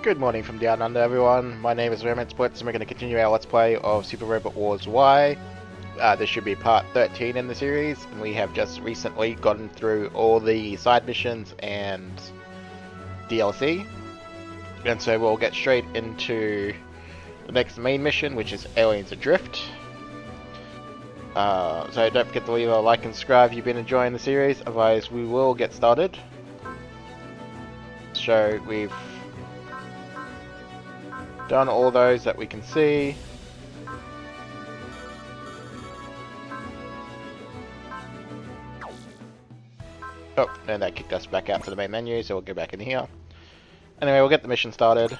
Good morning from down under, everyone. My name is Roman Splits, and we're going to continue our Let's Play of Super Robot Wars Y. This should be part 13 in the series, and we have just recently gotten through all the side missions and DLC. And so we'll get straight into the next main mission, which is Aliens Adrift. So don't forget to leave a like and subscribe if you've been enjoying the series, otherwise we will get started. So we've done all those that we can see. Oh, and that kicked us back out to the main menu, so we'll go back in here. Anyway, we'll get the mission started.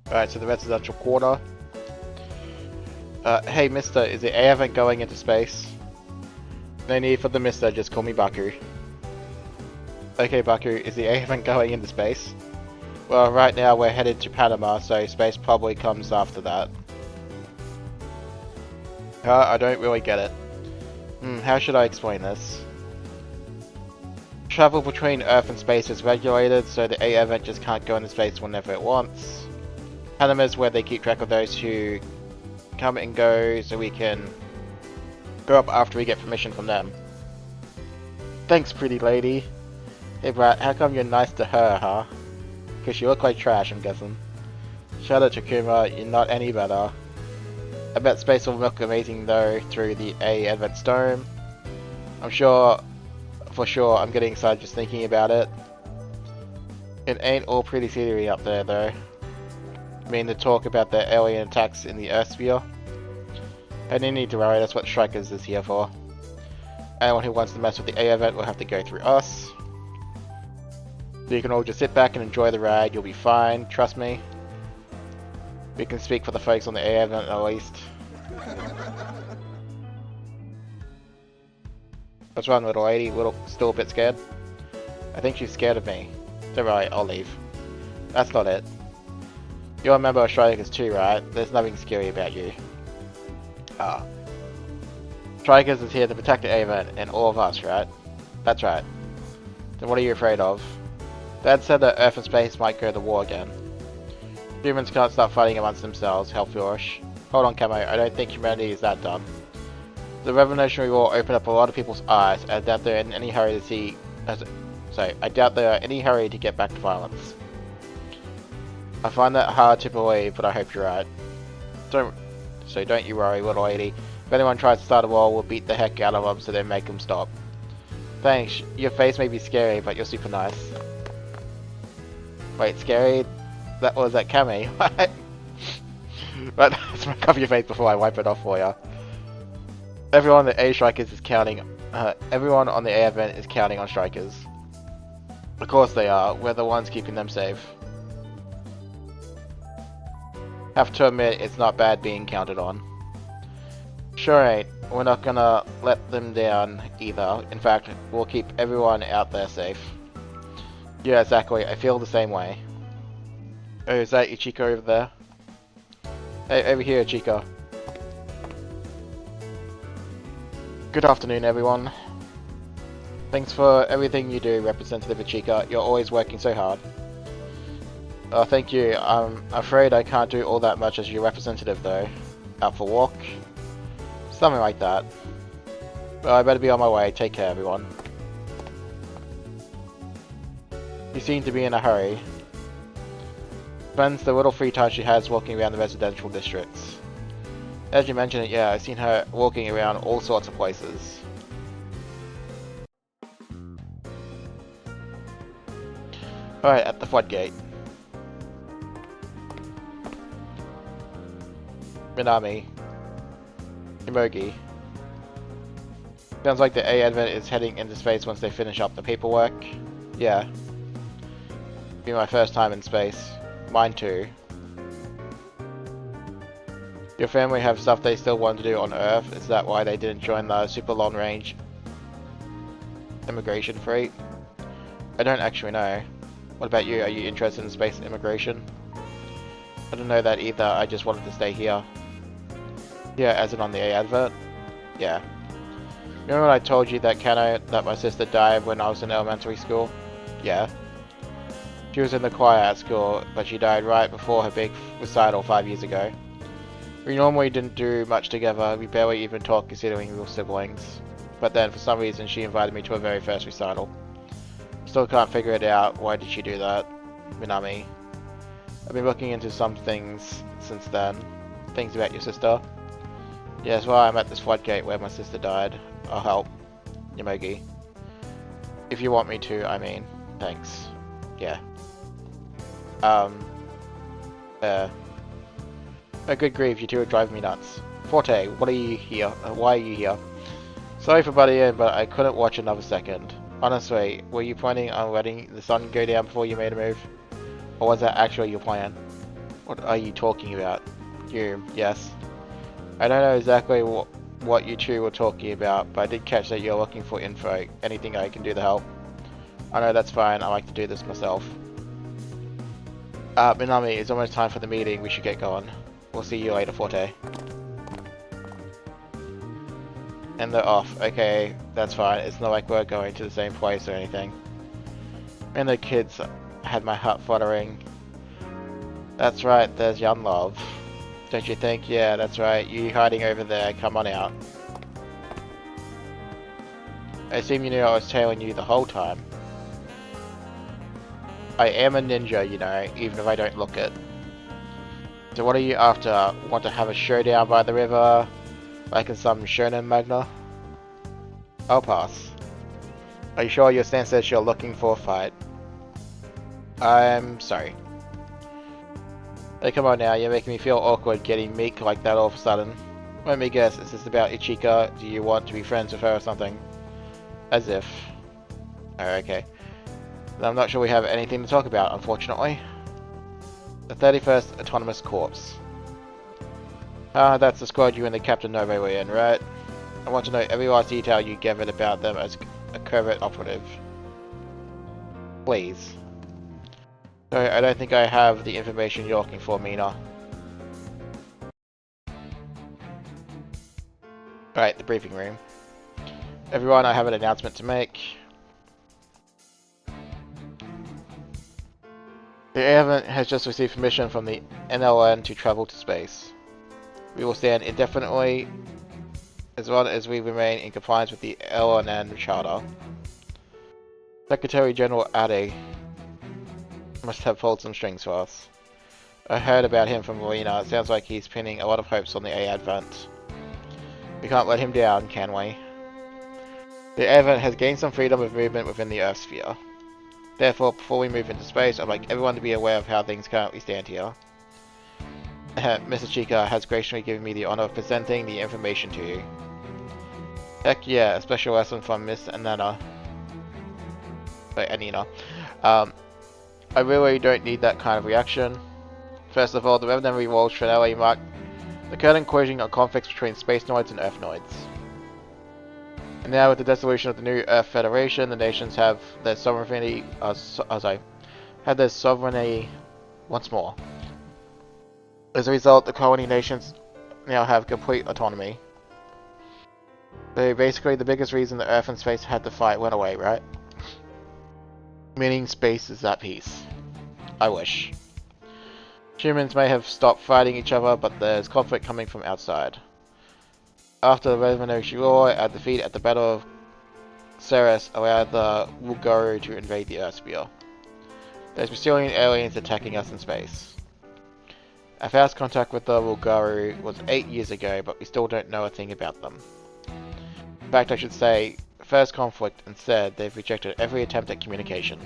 Alright, so the residential quarter. Hey mister, is the A event going into space? No need for the mister, just call me Baku. Okay Baku, is the A event going into space? Well, right now we're headed to Panama, so space probably comes after that. I don't really get it. How should I explain this? Travel between Earth and space is regulated, so the A event just can't go into space whenever it wants. Panama is where they keep track of those who come and go, so we can go up after we get permission from them. Thanks, pretty lady. Hey Brat, how come you're nice to her, huh? Cause you look like trash, I'm guessing. Shut up, Takuma, you're not any better. I bet space will look amazing though through the A Advent Dome. I'm sure, for sure, I'm getting excited just thinking about it. It ain't all pretty scenery up there though. I mean, the talk about the alien attacks in the Earth sphere. I don't need to worry, that's what Strikers is here for. Anyone who wants to mess with the A event will have to go through us. So you can all just sit back and enjoy the ride, you'll be fine, trust me. We can speak for the folks on the A event at least. What's wrong, little lady? Still a bit scared? I think she's scared of me. Don't worry, I'll leave. That's not it. You're a member of Strikers too, right? There's nothing scary about you. Ah. Strikers is here to protect the A event and all of us, right? That's right. Then what are you afraid of? Dad said that Earth and space might go to war again. Humans can't start fighting amongst themselves, how foolish. Hold on, Camo, I don't think humanity is that dumb. The Revolutionary War opened up a lot of people's eyes, and I doubt they're in any hurry to see... I doubt they are in any hurry to get back to violence. I find that hard to believe, but I hope you're right. Don't you worry, little lady. If anyone tries to start a war, we'll beat the heck out of them so they make them stop. Thanks, your face may be scary, but you're super nice. Wait, scary? That was that Cammy. But let's cover your face before I wipe it off for you. Everyone on the A Strikers is counting. Everyone on the A event is counting on Strikers. Of course they are. We're the ones keeping them safe. Have to admit, it's not bad being counted on. Sure ain't. We're not gonna let them down either. In fact, we'll keep everyone out there safe. Yeah, exactly. I feel the same way. Oh, is that your Chica over there? Hey, over here, Chica. Good afternoon, everyone. Thanks for everything you do, Representative Chica. You're always working so hard. Oh, thank you. I'm afraid I can't do all that much as your representative, though. Out for a walk? Something like that. Well, I better be on my way. Take care, everyone. You seem to be in a hurry. Spends the little free time she has walking around the residential districts. As you mentioned it, yeah, I've seen her walking around all sorts of places. Alright, at the floodgate. Minami. Emogi. Sounds like the A advent is heading into space once they finish up the paperwork. Yeah. Be my first time in space. Mine too. Your family have stuff they still want to do on Earth? Is that why they didn't join the super long range immigration fleet? I don't actually know. What about you? Are you interested in space immigration? I don't know that either, I just wanted to stay here. Yeah, as in on the A advert. Yeah. Remember when I told you that my sister died when I was in elementary school? Yeah. She was in the choir at school, but she died right before her big recital 5 years ago. We normally didn't do much together, we barely even talked considering we were siblings. But then, for some reason, she invited me to her very first recital. Still can't figure it out, why did she do that? Minami. I've been looking into some things since then. Things about your sister. Yes, well, I'm at this floodgate where my sister died. I'll help. Yamogi. If you want me to, I mean. Thanks. Yeah. Oh, good grief, you two are driving me nuts. Forte, what are you here? Why are you here? Sorry for butting in, but I couldn't watch another second. Honestly, were you planning on letting the sun go down before you made a move? Or was that actually your plan? What are you talking about? You, yes. I don't know exactly what you two were talking about, but I did catch that you're looking for info. Anything I can do to help? I know that's fine, I like to do this myself. Minami, it's almost time for the meeting, we should get going. We'll see you later, Forte. And they're off. Okay, that's fine. It's not like we're going to the same place or anything. And the kids had my heart fluttering. That's right, there's young love. Don't you think? Yeah, that's right. You hiding over there, come on out. I assume you knew I was tailing you the whole time. I am a ninja, you know, even if I don't look it. So what are you after? Want to have a showdown by the river? Like in some shonen manga? I'll pass. Are you sure your stance says you're looking for a fight? I'm sorry. Hey, come on now, you're making me feel awkward getting meek like that all of a sudden. Let me guess, is this about Ichika? Do you want to be friends with her or something? As if. Oh, okay. I'm not sure we have anything to talk about, unfortunately. The 31st Autonomous Corps. That's the squad you and the Captain Novo were in, right? I want to know every last detail you gathered about them as a covert operative. Please. So I don't think I have the information you're looking for, Mina. Alright, the briefing room. Everyone, I have an announcement to make. The airman has just received permission from the NLN to travel to space. We will stand indefinitely as long as we remain in compliance with the LNN Charter. Secretary General Ade must have pulled some strings for us. I heard about him from Marina. It sounds like he's pinning a lot of hopes on the A-Advent. We can't let him down, can we? The A-Advent has gained some freedom of movement within the Earth sphere. Therefore, before we move into space, I'd like everyone to be aware of how things currently stand here. Mr. Chika has graciously given me the honor of presenting the information to you. Heck yeah, a special lesson from Miss Anina. Wait, Anina. I really don't need that kind of reaction. First of all, the Revolutionary War's finale marked the current conclusion of conflicts between Space Noids and Earth Noids. And now with the dissolution of the new Earth Federation, the nations have their sovereignty, have their sovereignty once more. As a result, the colony nations now have complete autonomy. So basically, the biggest reason the Earth and space had to fight went away, right? Meaning space is at peace. I wish. Humans may have stopped fighting each other, but there's conflict coming from outside. After the Revolutionary War, our defeat at the Battle of Ceres allowed the Wulgaru to invade the Earth sphere. There's Brazilian aliens attacking us in space. Our first contact with the Wulgaru was 8 years ago, but we still don't know a thing about them. In fact, I should say, first conflict, instead, they've rejected every attempt at communication.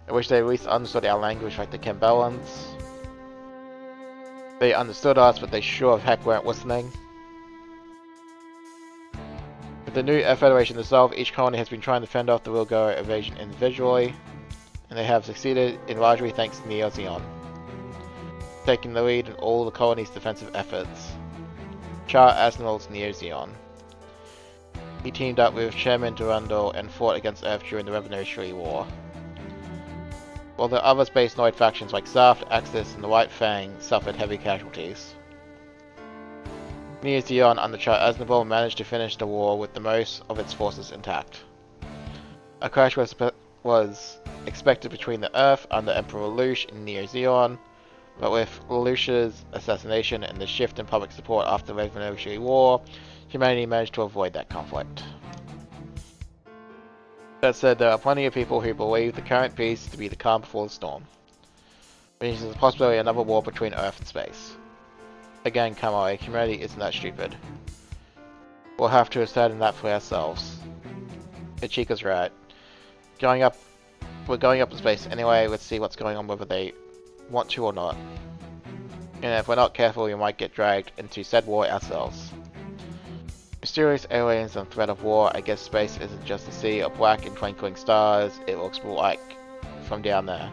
I wish they at least understood our language like the Kambellans. They understood us, but they sure as heck weren't listening. With the new Earth Federation dissolved, each colony has been trying to fend off the Wulgaru invasion individually, and they have succeeded in largely thanks to Neo Zeon, taking the lead in all the colony's defensive efforts. Char Aznal's Neo Zeon. He teamed up with Chairman Durandal and fought against Earth during the Revolutionary War. While the other Space Noid factions like Zaft, Axis, and the White Fang suffered heavy casualties. New Zeon under chart Aznavour managed to finish the war with the most of its forces intact. A crash was expected between the Earth under Emperor Lelouch in Neo Zeon, but with Lelouch's assassination and the shift in public support after the Revolutionary War, humanity managed to avoid that conflict. That said, there are plenty of people who believe the current peace to be the calm before the storm, which is a possibility of another war between Earth and space. Again, Kamui, humanity isn't that stupid. We'll have to ascertain that for ourselves. Ichika's right. We're going up in space anyway, let's see what's going on whether they want to or not. And if we're not careful, we might get dragged into said war ourselves. Mysterious aliens and threat of war. I guess space isn't just a sea of black and twinkling stars, it looks like from down there.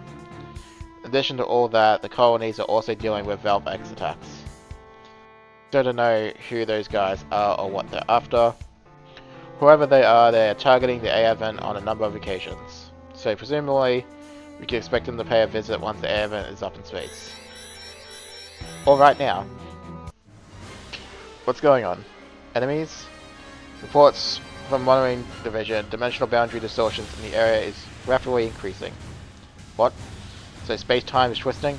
In addition to all that, the colonies are also dealing with Velvex attacks. Don't know who those guys are or what they're after. Whoever they are targeting the air event on a number of occasions. So presumably, we can expect them to pay a visit once the air event is up in space. Or right now. What's going on? Enemies? Reports from Monitoring Division, dimensional boundary distortions in the area is rapidly increasing. What? So space-time is twisting?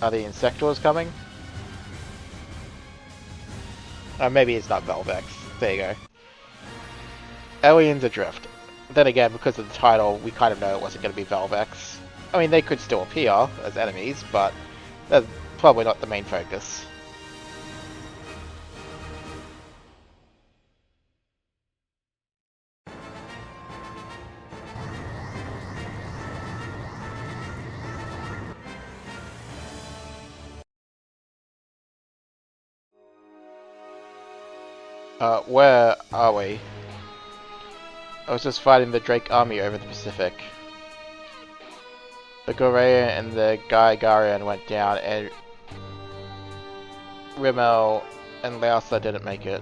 Are the Insectors coming? Maybe it's not Velvex. There you go. Aliens Adrift. Then again, because of the title, we kind of know it wasn't going to be Velvex. I mean, they could still appear as enemies, but that's probably not the main focus. Where are we? I was just fighting the Drake army over the Pacific. The Gorean and the Gaigarian went down, and Rimmel and Lausa didn't make it.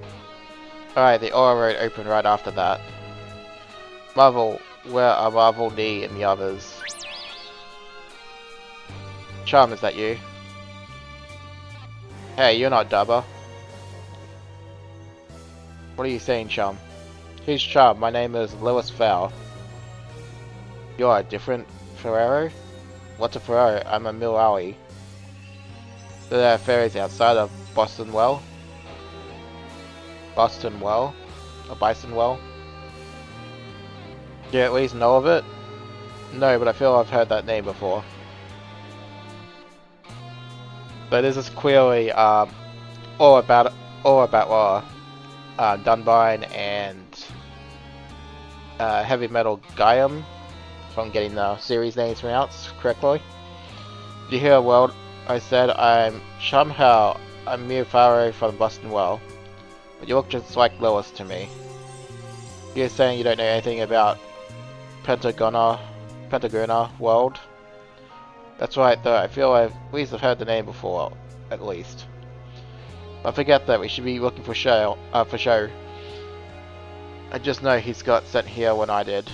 Alright, the Aura Road opened right after that. Marvel, where are Marvel, D, and the others? Charm, is that you? Hey, you're not Dubba. What are you saying, Chum? Who's Chum? My name is Lewis Fowl. You're a different Ferrero? What's a Ferrero? I'm a Milwaukee. There are ferries outside of Boston Well? Boston Well? Or Bison Well? Do you at least know of it? No, but I feel I've heard that name before. But this is clearly all about Dunbine and Heavy Metal Gaiam, if I'm getting the series names pronounced correctly. Did you hear a word I said? I'm somehow I'm Mew Faro from Boston Well, but you look just like Lewis to me. You're saying you don't know anything about Pentagona World? That's right, though. I feel I've at least have heard the name before, at least. But forget that. We should be looking for show. I just know he's got sent here when I did.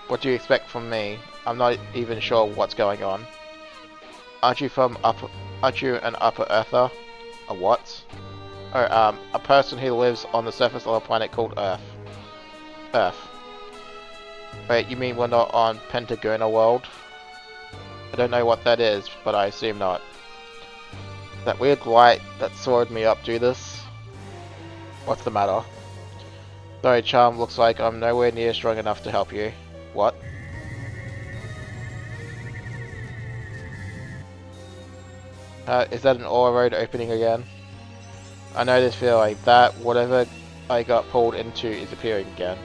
What do you expect from me? I'm not even sure what's going on. Aren't you an Upper Earther? A what? Oh, a person who lives on the surface of a planet called Earth. Wait, you mean we're not on Pentagona World? I don't know what that is, but I assume not. That weird light that soared me up do this? What's the matter? Sorry, Charm, looks like I'm nowhere near strong enough to help you. What? Is that an Aura Road opening again? I know this feeling that whatever I got pulled into is appearing again.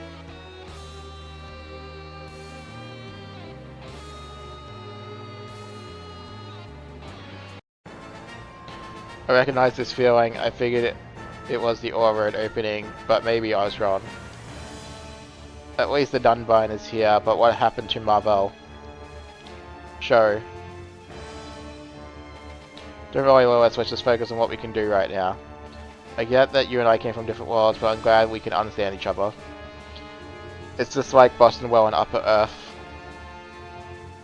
I recognize this feeling. I figured it was the Aura Road opening, but maybe I was wrong. At least the Dunbine is here, but what happened to Marvel? Show. Don't worry, Lewis, let's just focus on what we can do right now. I get that you and I came from different worlds, but I'm glad we can understand each other. It's just like Boston Well and Upper Earth.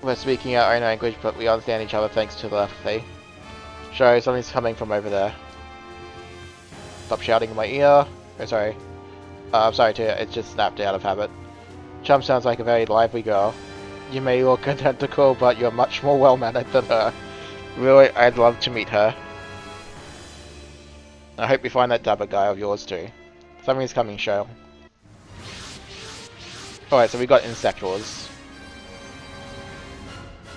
We're speaking our own language, but we understand each other thanks to telepathy. Show, something's coming from over there. stop shouting in my ear. Oh, sorry. I'm sorry too, it just snapped out of habit. Chum sounds like a very lively girl. You may look identical, but you're much more well-mannered than her. Really, I'd love to meet her. I hope you find that dabber guy of yours too. Something's coming, show. Alright, so we got insectors.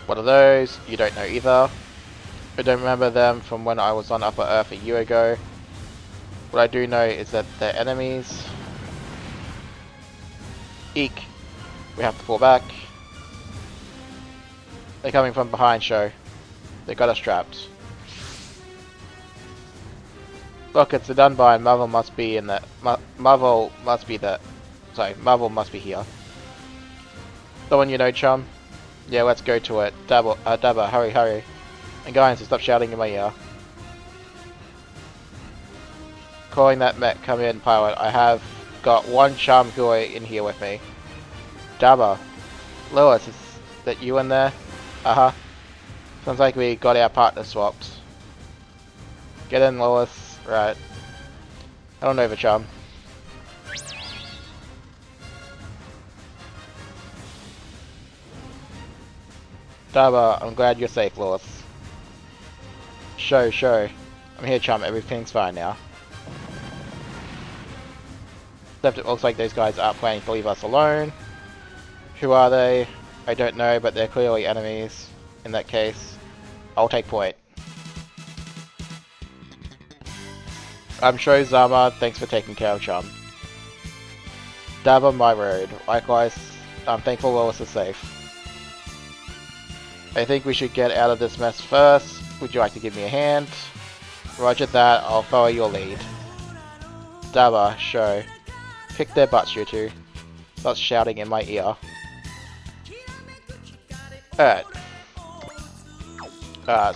What are those? You don't know either. I don't remember them from when I was on Upper Earth a year ago. What I do know is that they're enemies. Eek. We have to pull back. They're coming from behind, show. They got us trapped. Look, it's the Dunbar and Marvel must be in that. Marvel must be that. Sorry, Marvel must be here. Someone you know, chum? Yeah, let's go to it. Dabba, hurry, hurry. And guys, stop shouting in my ear. Calling that mech, come in, pilot. I have got one charm boy in here with me. Dabba. Lewis, is that you in there? Uh-huh. Sounds like we got our partner swapped. Get in, Lewis. Right. I don't know the charm. Dabba, I'm glad you're safe, Lewis. Show. I'm here, chum. Everything's fine now. Except it looks like those guys aren't planning to leave us alone. Who are they? I don't know, but they're clearly enemies. In that case, I'll take point. I'm sure Zama, thanks for taking care of chum. Dabba, my road. Likewise, I'm thankful Lois is safe. I think we should get out of this mess first. Would you like to give me a hand? Roger that, I'll follow your lead. Dabba, show. Kick their butts, you two. Stop shouting in my ear. Alright.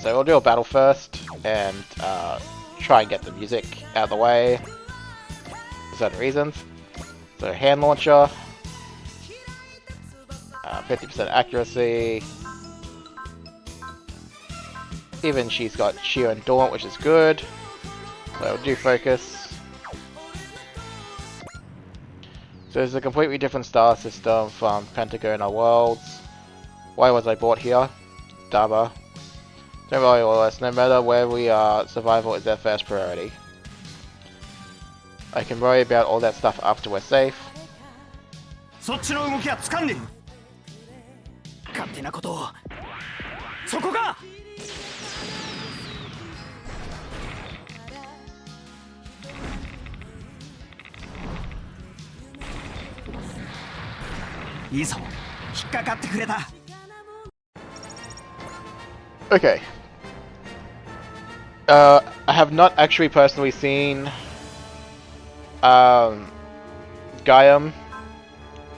So we'll do a battle first, and try and get the music out of the way for certain reasons. So hand launcher, 50% accuracy. Even she's got sheer and daunt, which is good. So we'll do focus. So it's a completely different star system from Pentagonal Worlds. Why was I brought here? Dabba. Don't worry, Wallace, no matter where we are, survival is our first priority. I can worry about all that stuff after we're safe. Okay. I have not actually personally seen Gaiam.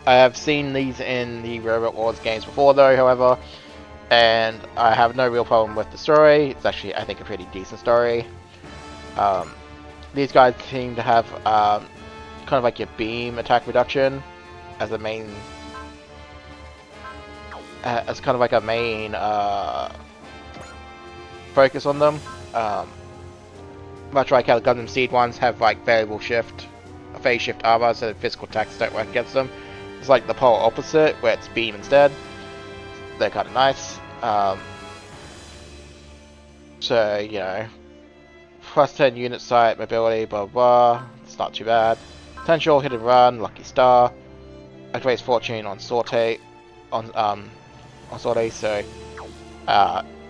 I have seen these in the Robot Wars games before though, however, and I have no real problem with the story. It's actually, I think, a pretty decent story. These guys seem to have kind of like your beam attack reduction as a main, as kind of like a main focus on them. Much like how the Gundam Seed ones have like variable shift, phase shift armor, so the physical attacks don't work against them. It's like the polar opposite, where it's beam instead. They're kind of nice. So, you know, plus 10 unit sight, mobility, blah blah. It's not too bad. Potential, hit and run, lucky star. Activates fortune on Sorte, on Sorte. So,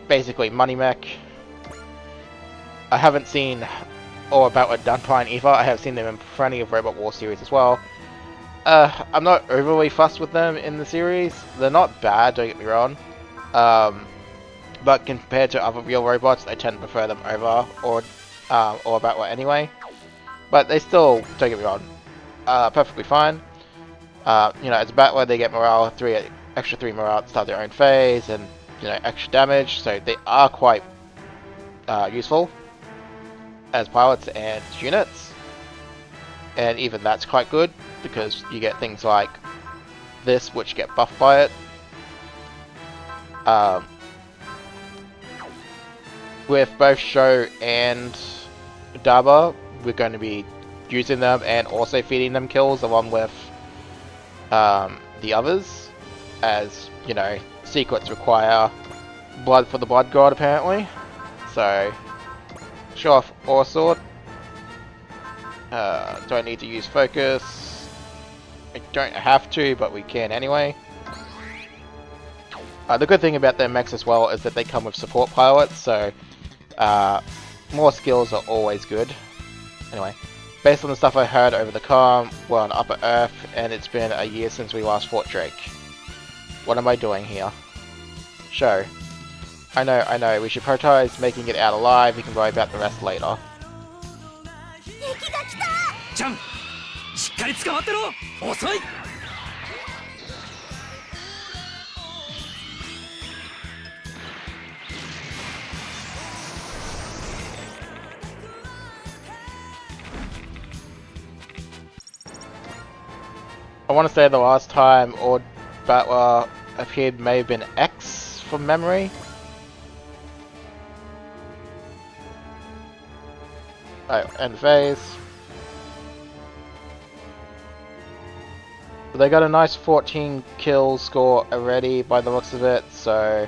basically money mech. I haven't seen all about a Dunpine either. I have seen them in plenty of Robot War series as well. I'm not overly fussed with them in the series. They're not bad, don't get me wrong. But compared to other real robots, I tend to prefer them over or about what anyway. But they still, don't get me wrong, perfectly fine. You know, it's about where they get morale, extra 3 morale to start their own phase, and you know, extra damage. So they are quite useful as pilots and units, and even that's quite good because you get things like this which get buffed by it. With both Sho and Dabba we're going to be using them and also feeding them kills along with the others, as you know, secrets require blood for the blood god apparently. So show off Ore Sword. Do I need to use focus? I don't have to, but we can anyway. The good thing about their mechs as well is that they come with support pilots, so more skills are always good. Anyway, based on the stuff I heard over the comm, we're on Upper Earth, and it's been a year since we last fought Drake. What am I doing here? Show. I know, we should prioritize making it out alive, we can worry about the rest later. I want to say the last time Ord Battler appeared may have been X from memory. Oh, end phase. They got a nice 14 kill score already by the looks of it, so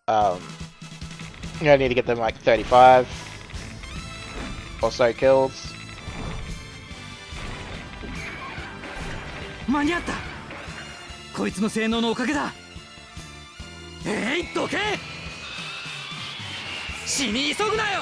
you only need to get them like 35 or so kills. 間に合った。こいつの性能のおかげだ。どけ。死に急ぐなよ。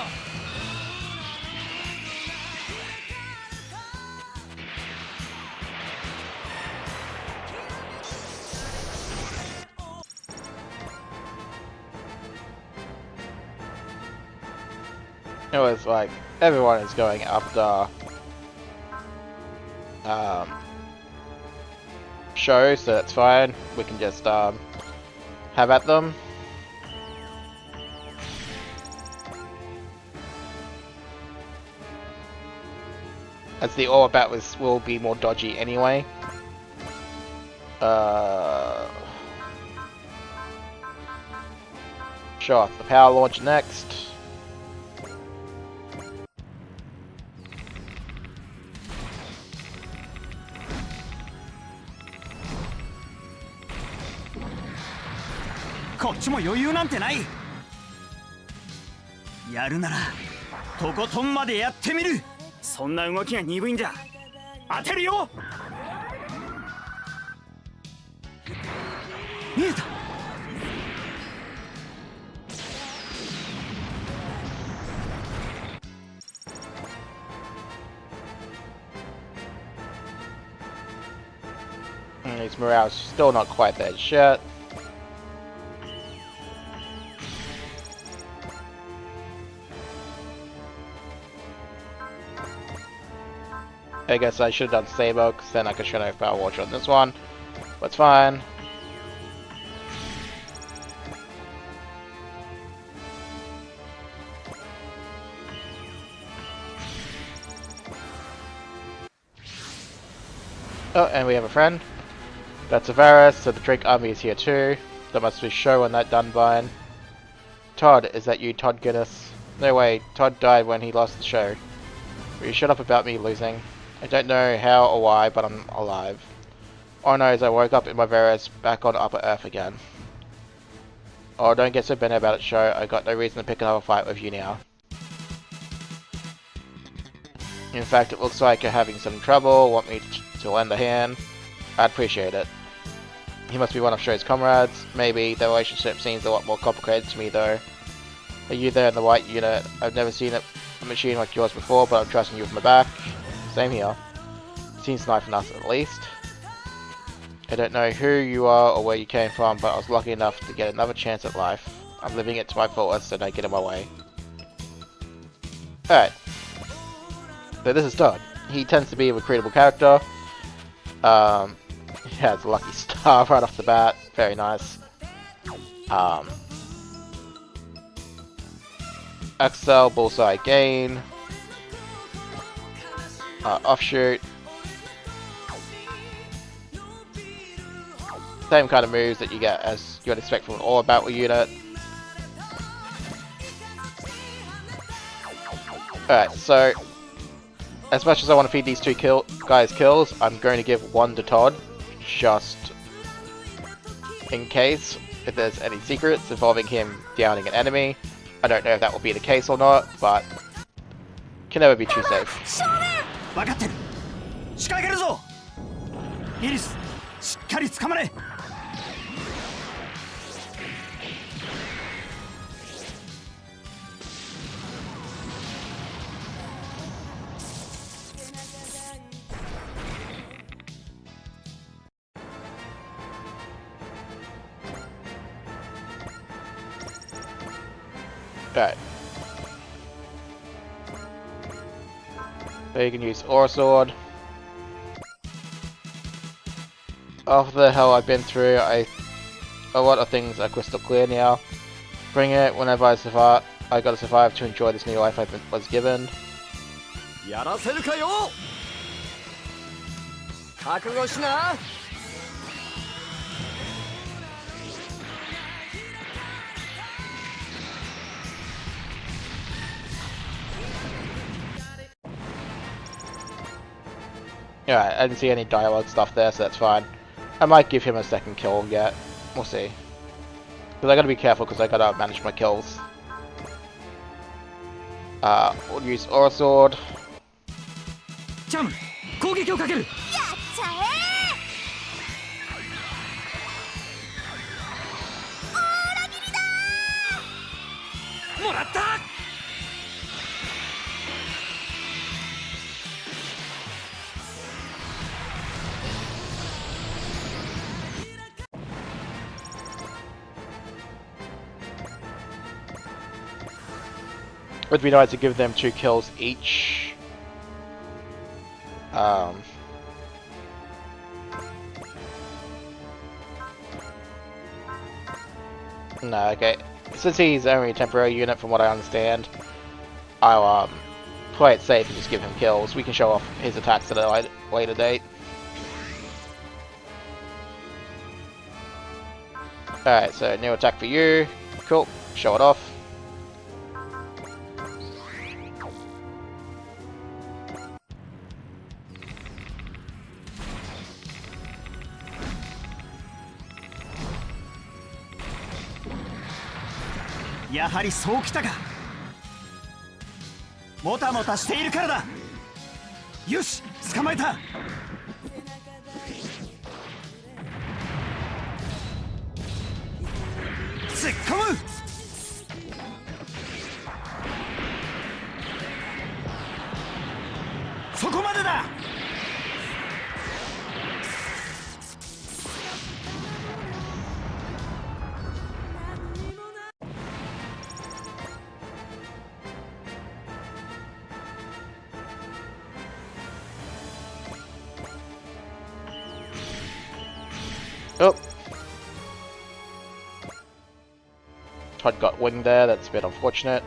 It was like everyone is going after show, so that's fine. We can just have at them. As the ore bat will be more dodgy anyway. Show off the power launch next.こっちも余裕なんてない。やるならとことんまでやってみる。そんな動きが鈍いんだ。当てるよ。見えた。His morale's still not quite there yet. I guess I should have done Sabo, because then I could show off Power Watch on this one. But it's fine. Oh, and we have a friend. That's Avaris, so the Drake army is here too. That must be Show on that Dunbine. Todd, is that you, Todd Guinness? No way, Todd died when he lost the show. Will you shut up about me losing? I don't know how or why, but I'm alive. Oh no, as I woke up in my Varus back on Upper Earth again. Oh, don't get so bent about it, Show. I got no reason to pick another fight with you now. In fact, it looks like you're having some trouble. Want me to lend a hand? I'd appreciate it. He must be one of Show's comrades. Maybe. The relationship seems a lot more complicated to me though. Are you there in the white unit? I've never seen a machine like yours before, but I'm trusting you with my back. Same here. Seems nice enough at least. I don't know who you are or where you came from, but I was lucky enough to get another chance at life. I'm living it to my fullest, so don't get in my way. Alright. So this is Todd. He tends to be a recruitable character. He has a lucky star right off the bat. Very nice. Excel, bullseye gain. Offshoot. Same kind of moves that you get as you would expect from an all-battle unit. Alright, so as much as I want to feed these two guys kills, I'm going to give one to Todd, just in case if there's any secrets involving him downing an enemy. I don't know if that will be the case or not, but can never be too safe. 分かってる。仕掛けるぞ。イリス、しっかり掴まれ。Alright. So you can use Aura Sword. After the hell I've been through, a lot of things are crystal clear now. Bring it whenever I survive. I gotta survive to enjoy this new life I was given. やらせるかよ。覚悟しな。Alright, I didn't see any dialogue stuff there, so that's fine. I might give him a second kill yet. We'll see. Because I gotta be careful because I gotta manage my kills. We'll use Aura Sword. ジャム、攻撃をかける。やっちゃえ。裏切りだ。もらった。Would be nice to give them 2 kills each. No, okay. Since he's only a temporary unit from what I understand, I'll play it safe and just give him kills. We can show off his attacks at a later date. Alright, so new attack for you. Cool. Show it off. やはりそうきたか。もたもたしているからだ。よし、捕まえた。突っ込む。そこまでだ。Oh. Todd got winged there, that's a bit unfortunate.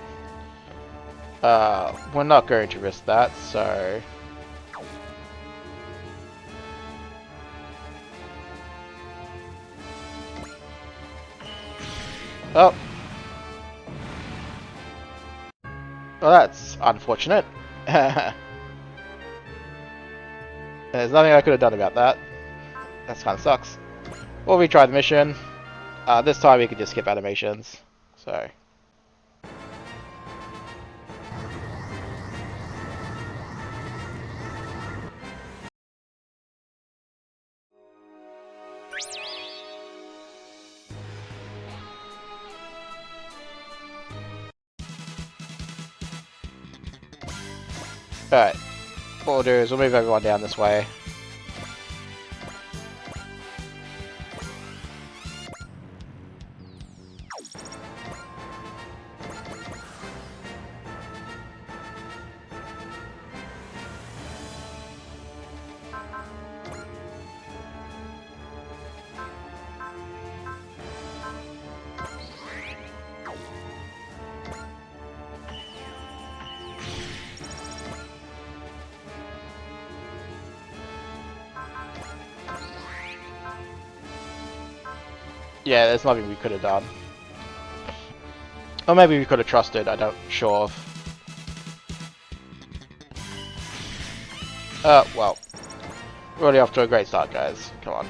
We're not going to risk that, so... Oh. Well, that's unfortunate. There's nothing I could have done about that. That kind of sucks. We'll retry the mission. This time we can just skip animations. So. Alright. What we'll do is we'll move everyone down this way. Yeah, there's nothing we could have done. Or maybe we could have trusted, I'm not sure of. Well, we're already off to a great start, guys. Come on.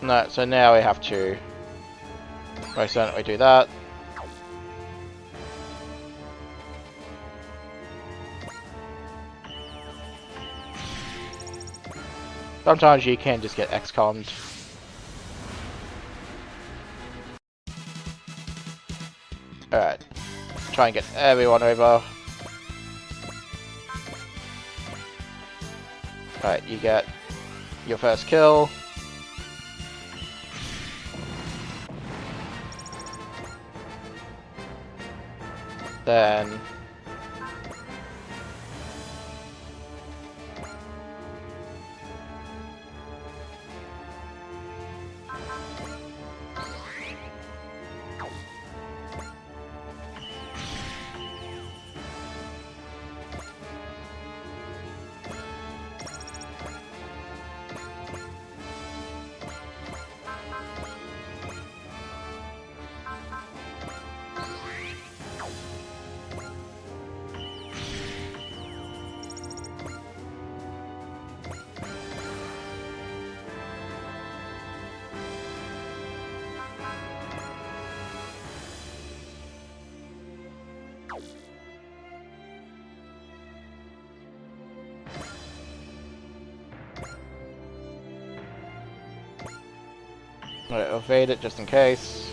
No, so now we have to most certainly do that. Sometimes you can just get XCOM'd. Alright. Try and get everyone over. Alright, you get your first kill. Then alright, evade it just in case.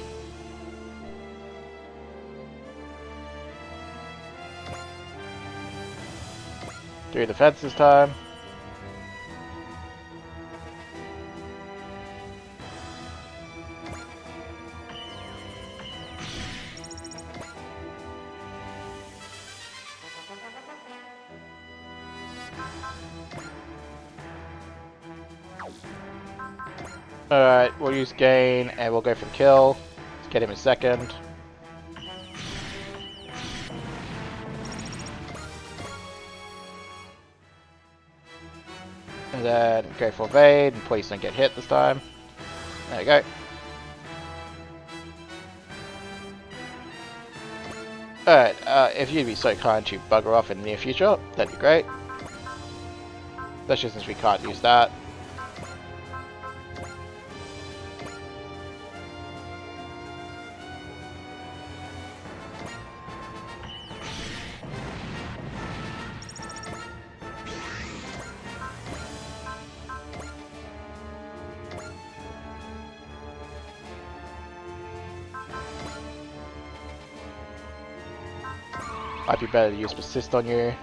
Through the fence this time. Alright, we'll use gain and we'll go for the kill. Let's get him in second. And then go for evade and please don't get hit this time. There you go. Alright, if you'd be so kind to bugger off in the near future, that'd be great. Especially since we can't use that. Might be better to use persist on you.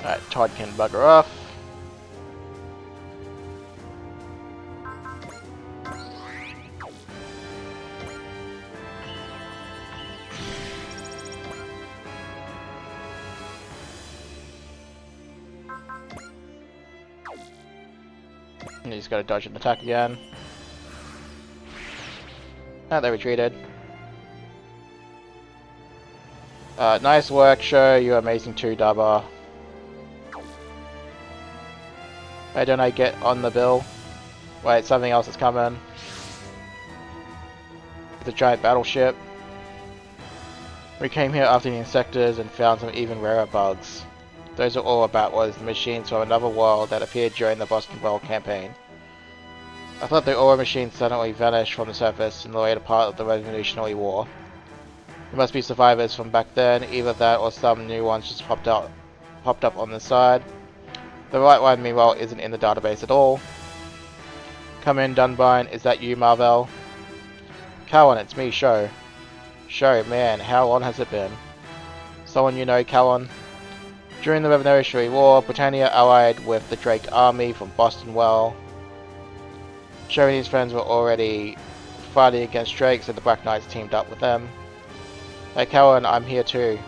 Alright, Todd can bugger off. And he's got to dodge an attack again. And they retreated. Nice work, Show. You're amazing too, Daba. Why don't I get on the bill? Wait, something else is coming. The giant battleship. We came here after the insectors and found some even rarer bugs. Those are all about was the machines from another world that appeared during the Boston World campaign. I thought the Aura machines suddenly vanished from the surface in the later part of the Revolutionary War. There must be survivors from back then, either that or some new ones just popped up on the side. The right one, meanwhile, isn't in the database at all. Come in, Dunbine. Is that you, Marvel? Callan, it's me, Show. Show, man, how long has it been? Someone you know, Callan? During the Revolutionary War, Britannia allied with the Drake Army from Boston Well. Show and his friends were already fighting against Drake, so the Black Knights teamed up with them. Hey, Callan, I'm here too.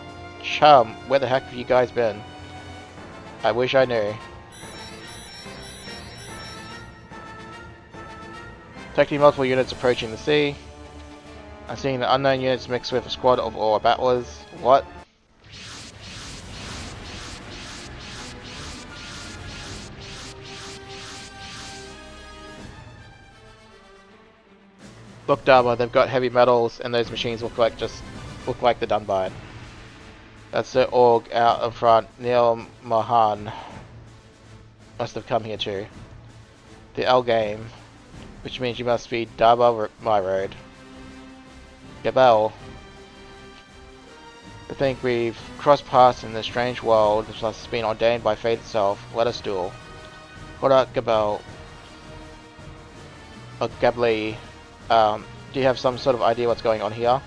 Chum, where the heck have you guys been? I wish I knew. Detecting multiple units approaching the sea. I'm seeing the unknown units mixed with a squad of Aura battlers. What? Look, Dharma, they've got heavy metals, and those machines look like they're done by it. That's the Org out in front. Neil Mahan must have come here too. The L game, which means you must be Dharma my road. Gabel. I think we've crossed paths in this strange world which has been ordained by fate itself. Let us duel. What up, Gabel? Or Gabli, do you have some sort of idea what's going on here?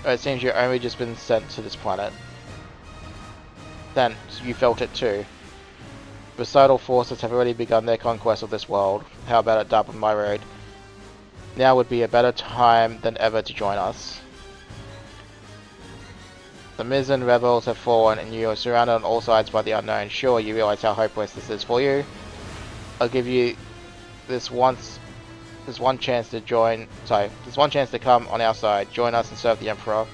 It seems you've only just been sent to this planet. Then, you felt it too. Societal forces have already begun their conquest of this world. How about it, Dub on my road? Now would be a better time than ever to join us. The Mizzen rebels have fallen and you are surrounded on all sides by the unknown. Sure, you realize how hopeless this is for you. I'll give you this one chance to come on our side. Join us and serve the Emperor.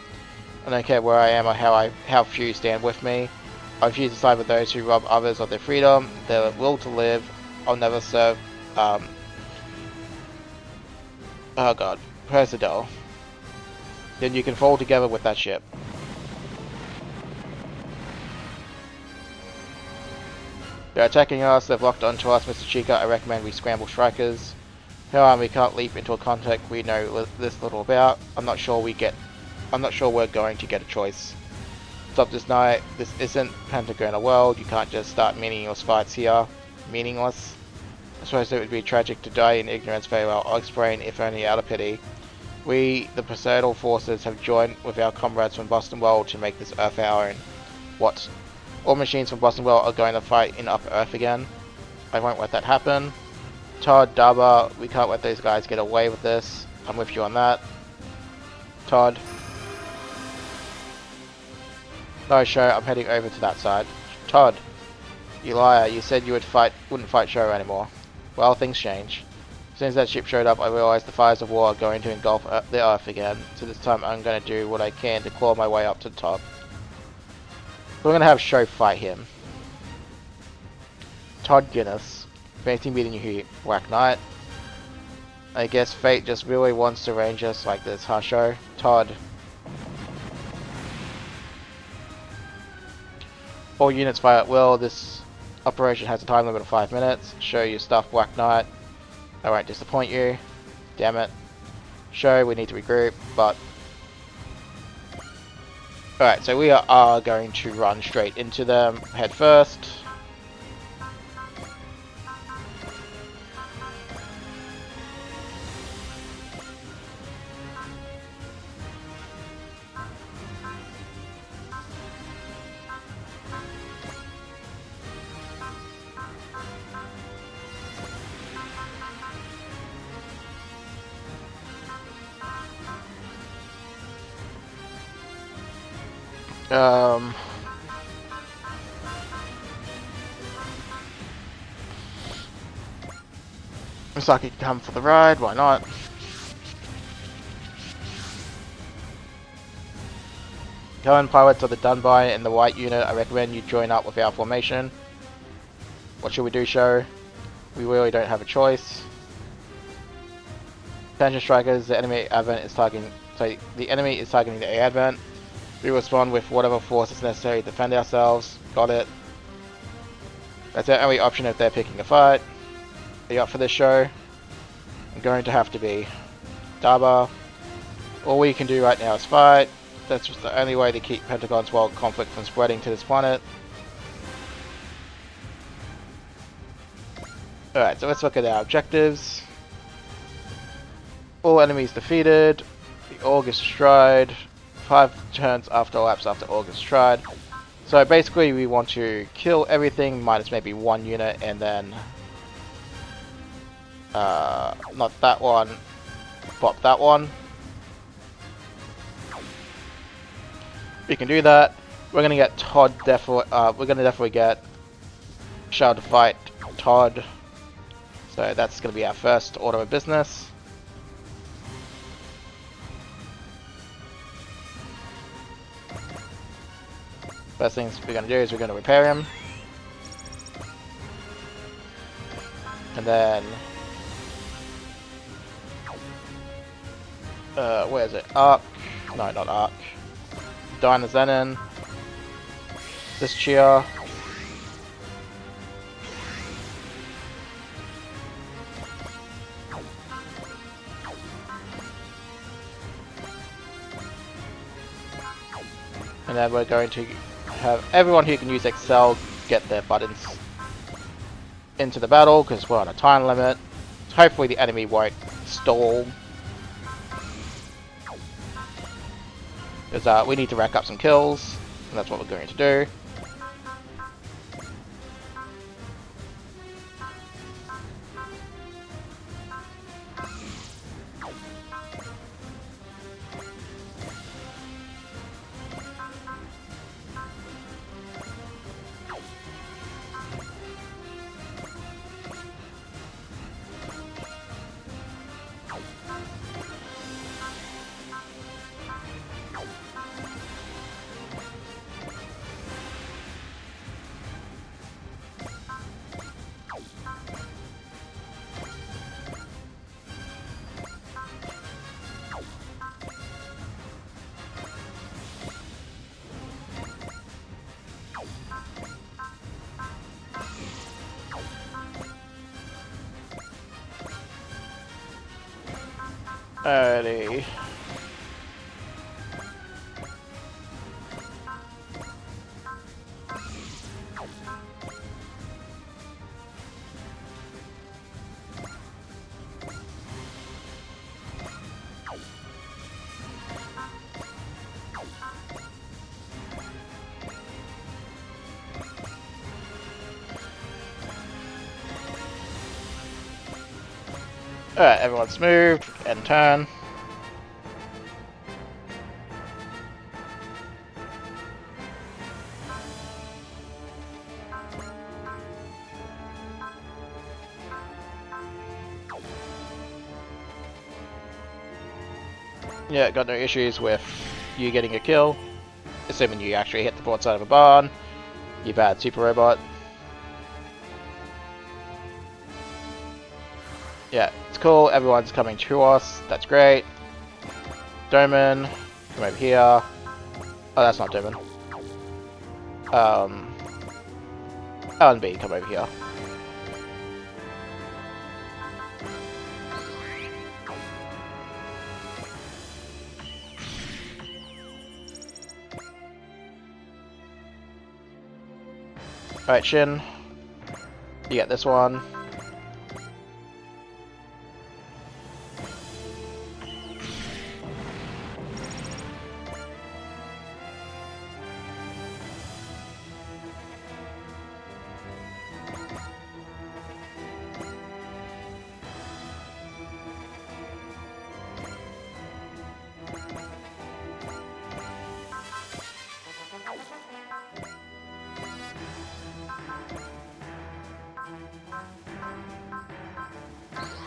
I don't care where I am or how few stand with me. I refuse to side with those who rob others of their freedom, their will to live. I'll never serve, oh god, Persidel. Then you can fall together with that ship. They're attacking us, they've locked onto us, Mr. Chica. I recommend we scramble strikers. How we can't leap into a conflict we know this little about. I'm not sure we're going to get a choice. Stop this night. This isn't Pentagonal world. You can't just start meaningless fights here. Meaningless? I suppose it would be tragic to die in ignorance. Very well. I'll explain, if only out of pity. We, the Societal forces, have joined with our comrades from Boston World to make this Earth our own. What? All machines from Boston World are going to fight in Upper Earth again? I won't let that happen. Todd, Daba, we can't let those guys get away with this. I'm with you on that. Todd. No, Sho, I'm heading over to that side. Todd. You liar, you said you wouldn't fight Sho anymore. Well, things change. As soon as that ship showed up, I realized the fires of war are going to engulf the Earth again. So this time I'm going to do what I can to claw my way up to the top. So we're going to have Sho fight him. Todd Guinness. Fancy meeting you here, Black Knight. I guess fate just really wants to range us like this, huh, Sho? Todd. All units fire at will. This operation has a time limit of 5 minutes. Show your stuff, Black Knight. I won't disappoint you. Damn it. Sho, we need to regroup, but... Alright, so we are going to run straight into them, head first. Misaki can come for the ride, why not? Cohen pilots are the done by in the white unit. I recommend you join up with our formation. What should we do, Sho? We really don't have a choice. Attention strikers, the enemy advent is targeting. So the enemy is targeting the A advent. We respond with whatever force is necessary to defend ourselves. Got it. That's our only option if they're picking a fight. Are you up for this, Sho? I'm going to have to be. Daba. All we can do right now is fight. That's just the only way to keep Pentagon's world conflict from spreading to this planet. Alright, so let's look at our objectives. All enemies defeated. The Org is destroyed. 5 turns after elapsed after Org is destroyed. So basically we want to kill everything minus maybe 1 unit and then... not that one. Pop that one. We can do that. We're gonna get Todd definitely. We're gonna definitely get Shao to fight Todd. So that's gonna be our first order of business. First things we're gonna do is we're gonna repair him, and then Where is it? Arc? No, not Arc. Dyna Zenon. This Chia. And then we're going to have everyone who can use Excel get their buttons into the battle, because we're on a time limit. Hopefully the enemy won't stall. Because we need to rack up some kills, and that's what we're going to do. Alrighty. Alright, everyone's moved, and turn. Yeah, got no issues with you getting a kill. Assuming you actually hit the broadside of a barn. You bad super robot. Yeah, it's cool. Everyone's coming to us. That's great. Doman, come over here. Oh, that's not Doman. L and B, come over here. Alright, Shin. You get this one.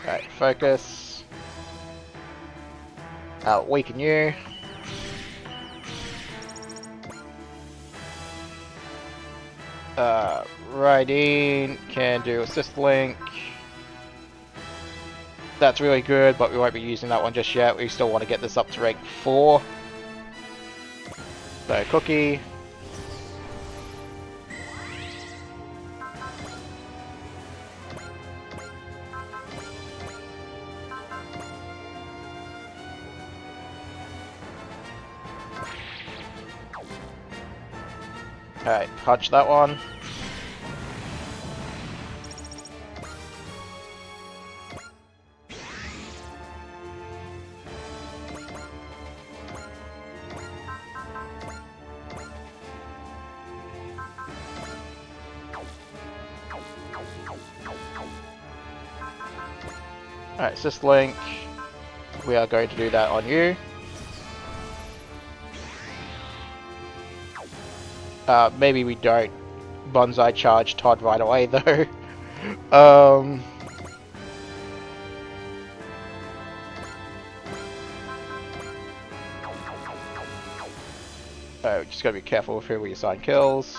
Alright, focus. Weaken you. Raideen can do assist link. That's really good, but we won't be using that one just yet. We still want to get this up to rank 4. So, Cookie. Alright, punch that one. Alright, assist link. We are going to do that on you. Maybe we don't bonsai charge Todd right away though. Oh, just gotta be careful with who we assign kills.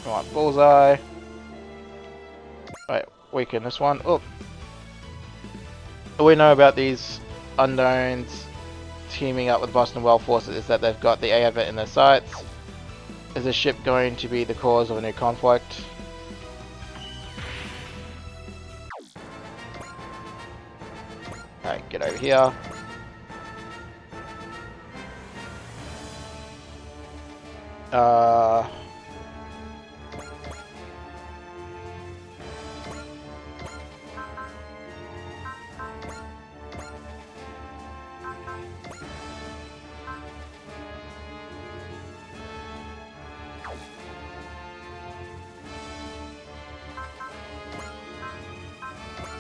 Alright, bullseye. Right, weaken this one. Oh. All we know about these unknowns teaming up with Boston Well forces is that they've got the A event in their sights. Is this ship going to be the cause of a new conflict? Alright, get over here.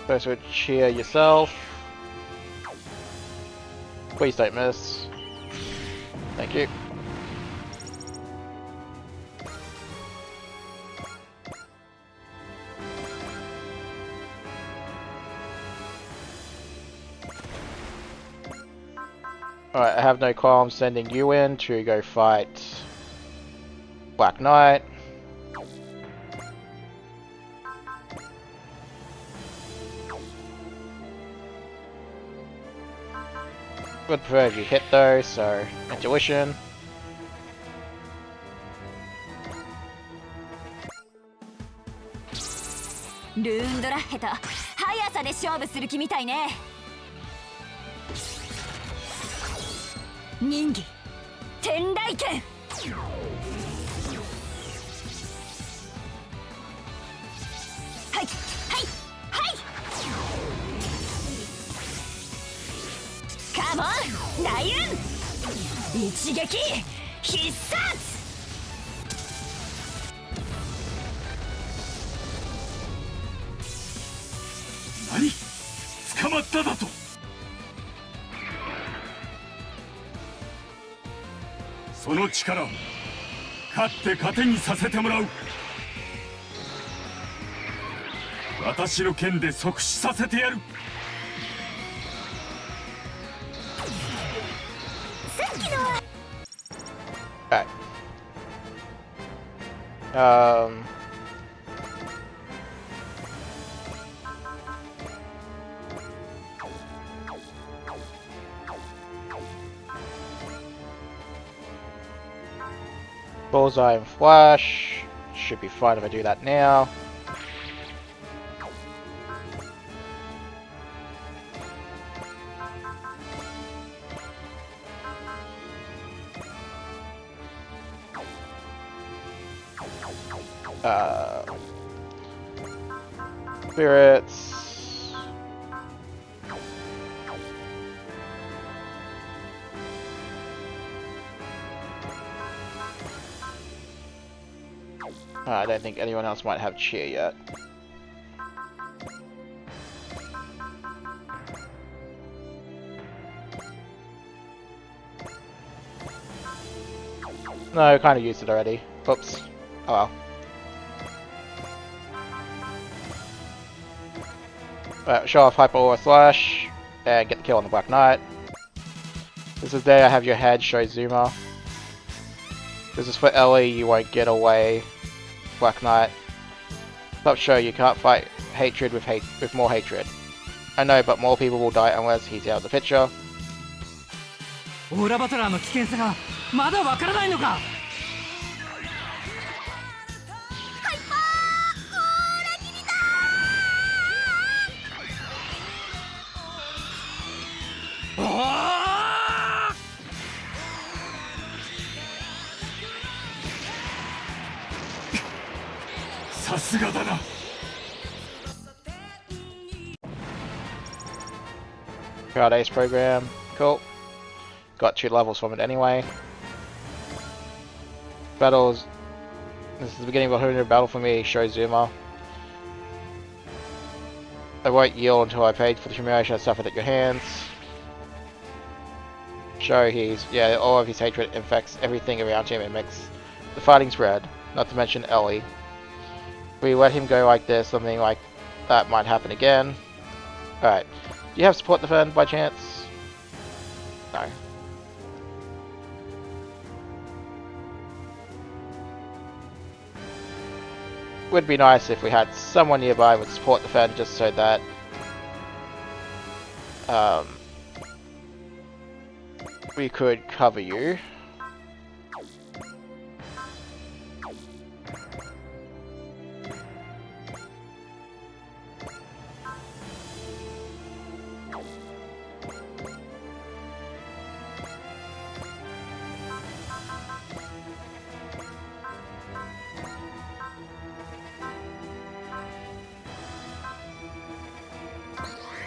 First would cheer yourself. Please don't miss. Thank you. Alright, I have no qualms sending you in to go fight Black Knight. Would prefer if you hit though, so intuition. Come on, 雷雲一撃必殺何捕まっただとその力勝って糧にさせてもらう私の剣で即死させてやる Okay. Bullseye and flash. Should be fine if I do that now. Spirits. I don't think anyone else might have cheer yet. No, kind of used it already. Oops. Oh well. Show off Hyper Aura Slash and get the kill on the Black Knight. This is there I have your head, show Zuma. This is for Ellie, you won't get away. Black Knight. Stop show, you can't fight hatred with more hatred. I know, but more people will die unless he's out of the picture. オーラバトラーの危険さがまだわからないのか さすがだな Crowd Ace program, cool. Got 2 levels from it anyway. Battles. This is the beginning of a whole new battle for me, show Zuma. I won't yield until I paid for the humiliation I suffered at your hands. Show all of his hatred infects everything around him and makes the fighting spread, not to mention Ellie. If we let him go like this, something like that might happen again. Alright. Do you have support defend by chance? No. would be nice if we had someone nearby with support defend, just so that we could cover you.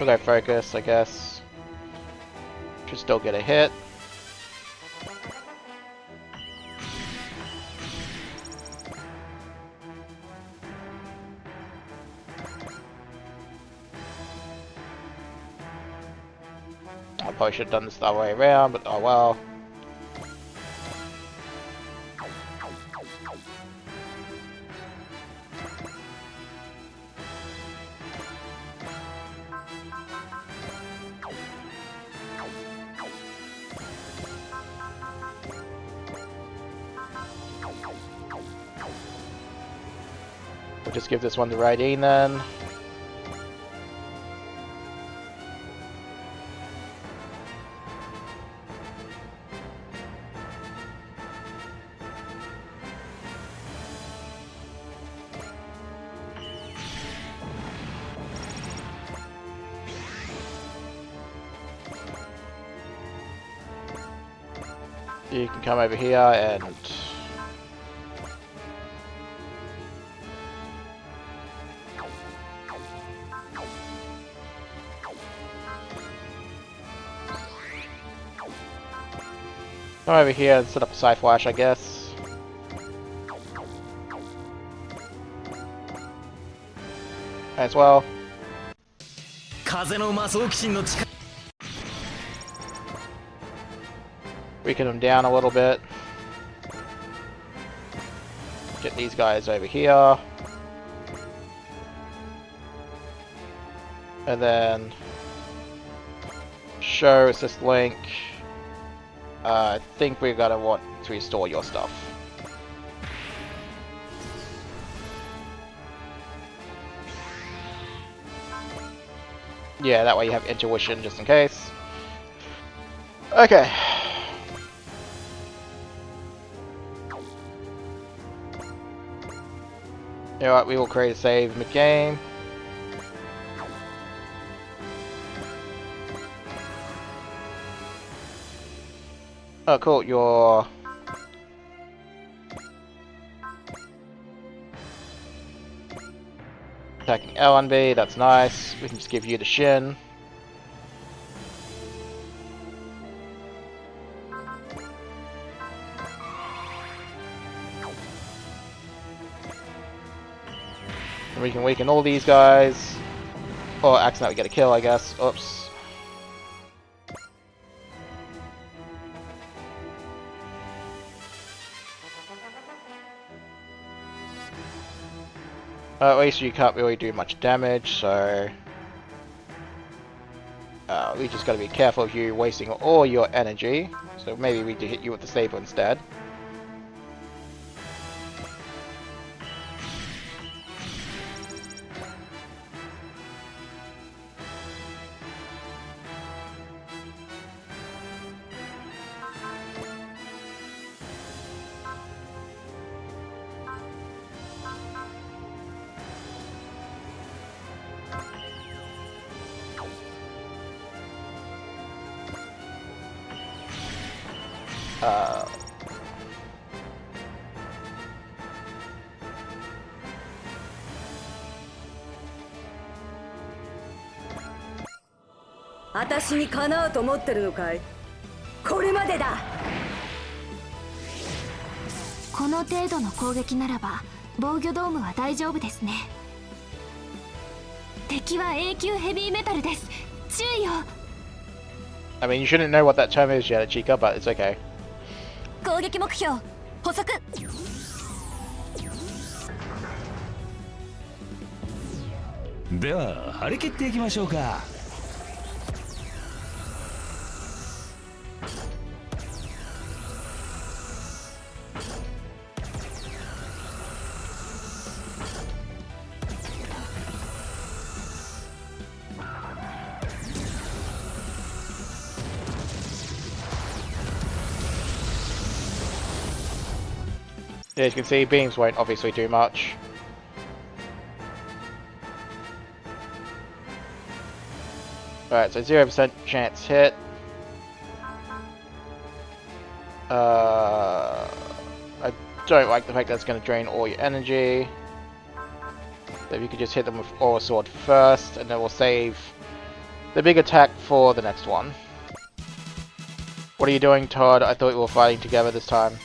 We'll go focus, I guess. Should still get a hit. I probably should have done this the other way around, but oh well. We'll just give this one to Raideen then. You can come over here and come over here and set up a side flash, I guess. As well. Weaken them down a little bit. Get these guys over here. And then show assist link. I think we're gonna want to restore your stuff. Yeah, that way you have intuition just in case. Okay. Alright, we will create a save mid-game. Oh cool, you're attacking L and B, that's nice. We can just give you the shin. And we can weaken all these guys. Or accidentally get a kill, I guess. Oops. At least you can't really do much damage, so we just gotta be careful of you wasting all your energy. So maybe we do hit you with the saber instead.私にかなうと思ってるのかい？これまでだ。この程度の攻撃ならば防御ドームは大丈夫ですね。敵は永久ヘビーメタルです。注意を。I mean, you shouldn't know what that term is yet, Chica, but it's okay. 攻撃目標補足。では張り切っていきましょうか。As you can see, beams won't obviously do much. Alright, so 0% chance hit. I don't like the fact that it's going to drain all your energy. So if you could just hit them with Aura Sword first, and then we'll save the big attack for the next one. What are you doing, Todd? I thought we were fighting together this time.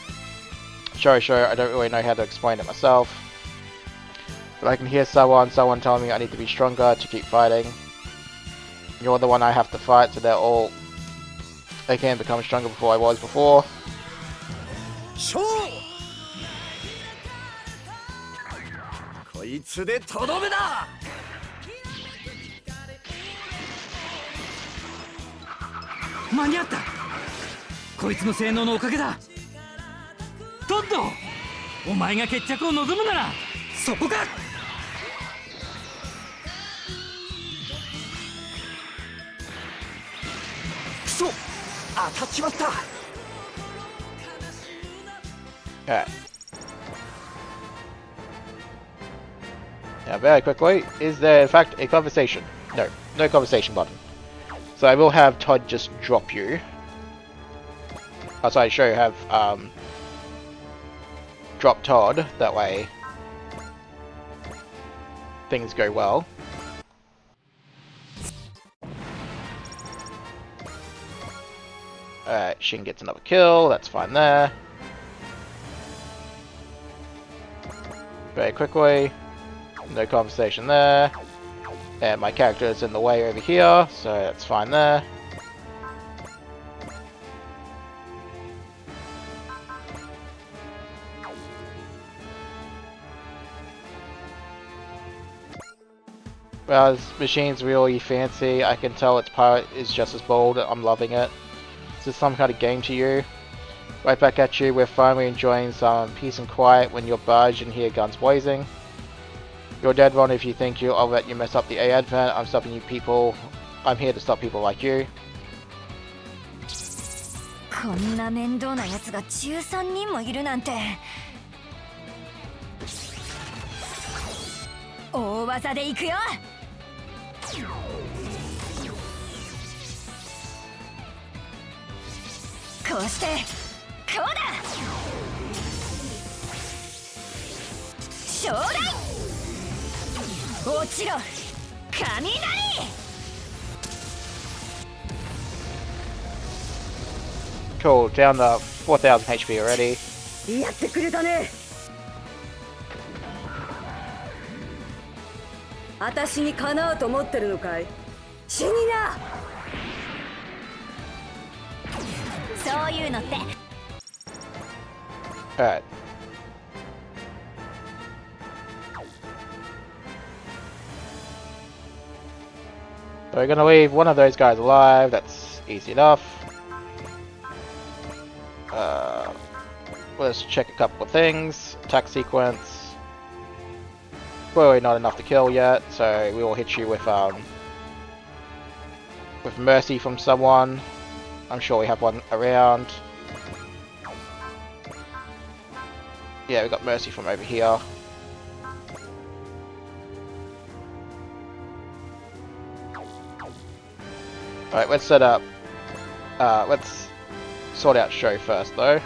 Sure, I don't really know how to explain it myself. But I can hear someone telling me I need to be stronger to keep fighting. You're the one I have to fight, so they can become stronger before I was before. Show! こいつでとどめだ! 間に合った! こいつの性能のおかげだ! トッド! お前が決着を望むならそこか! くそ! 当たっちまった! Alright. Now, very quickly, is there in fact a conversation? No, no conversation button. So I will have Todd just drop you. Oh, sorry, sure, have drop Todd, that way things go well. Alright, Shin gets another kill, that's fine there. Very quickly, no conversation there. And my character is in the way over here, so that's fine there. Well, this machine's really fancy. I can tell its pilot is just as bold. I'm loving it. Is this some kind of game to you? Right back at you. We're finally enjoying some peace and quiet when you're barged and hear guns blazing. You're dead wrong if you think I'll let you mess up the A advent. I'm stopping you people. I'm here to stop people like you. こんな面倒なやつが13人もいるなんて。大技でいくよ。こうしてこうだ。将来落ちろ雷。 Cool, down to 4,000 HP already. やってくれたね。私にかなうと思ってるのかい。死にな。そういうのって。Alright. So we're gonna leave one of those guys alive. That's easy enough. Let's check a couple of things. Attack sequence. Clearly not enough to kill yet, so we will hit you with mercy from someone. I'm sure we have one around. Yeah, we got mercy from over here. Alright, let's set up. Let's sort out Show first, though.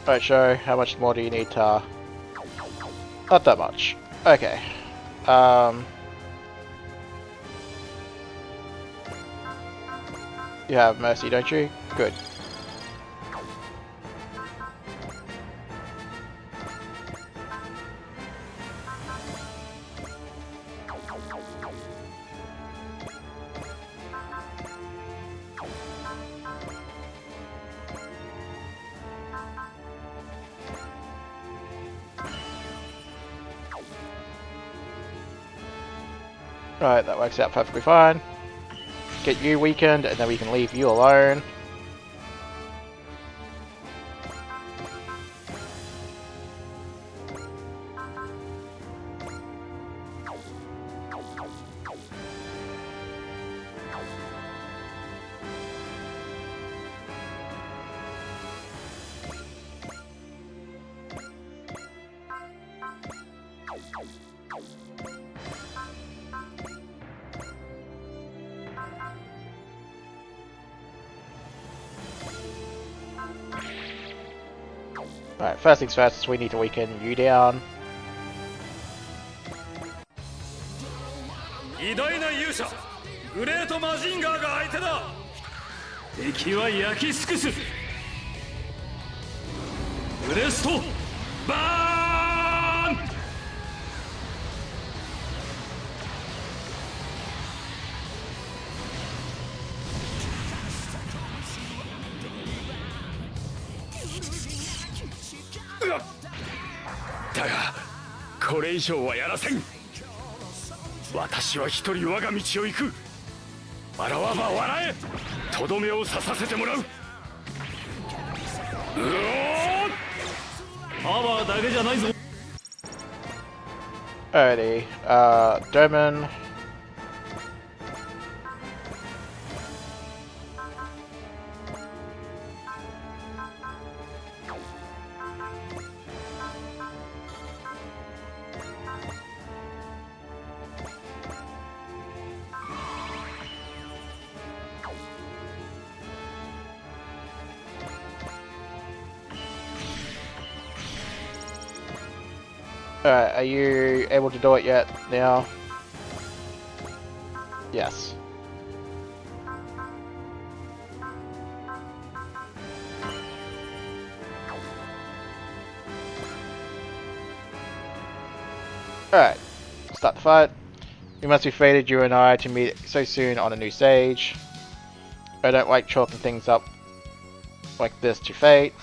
Right, show, how much more do you need, Tar? Not that much. Okay. You have mercy, don't you? Good. Right, that works out perfectly fine. Get you weakened, and then we can leave you alone. Alright, first things first, we need to weaken you down. 偉大な勇者グレートマジンガーが相手だ。敵は焼き尽くす。ブレストバーン。だがこれ以上はやらせん。私は一人我が道を行く。笑わば笑え。とどめを刺させてもらう。パワーだけじゃないぞ。 Alrighty, Doman. Alright, are you able to do it yet now? Yes. Alright, start the fight. We must be fated, you and I, to meet so soon on a new stage. I don't like chalking things up like this to fate.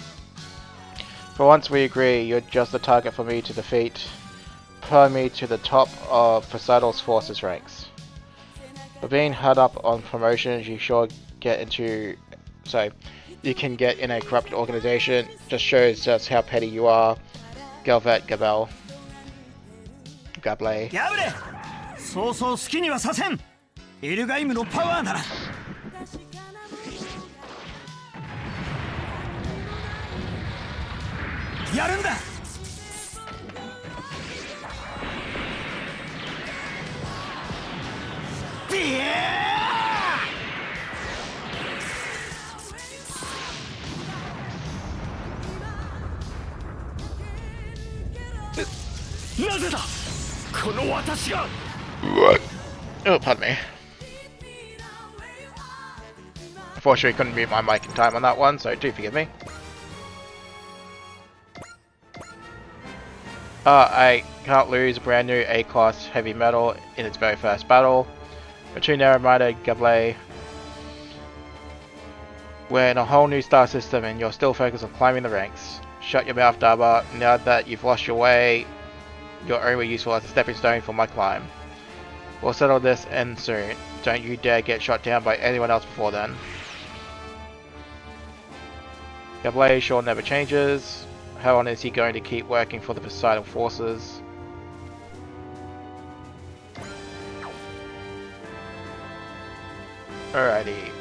For once we agree, you're just the target for me to defeat. Promote me to the top of Poseidon's forces ranks. For being hard up on promotions, you sure get into... you can get in a corrupt organization. Just shows just how petty you are. Galvet Gabel. Gable. やぶれそうそう好きにはさせん。エルガイムのパワーなら。やるんだ。なぜだこの私が。 Oh, pardon me. Unfortunately, couldn't mute my mic in time on that one, so do forgive me. I can't lose a brand new A-class heavy metal in its very first battle. We're too narrow-minded, Gable. We're in a whole new star system and you're still focused on climbing the ranks. Shut your mouth, Daba. Now that you've lost your way, you're only useful as a stepping stone for my climb. We'll settle this end soon. Don't you dare get shot down by anyone else before then. Gable sure never changes. How on is he going to keep working for the Poseidon forces? Alrighty,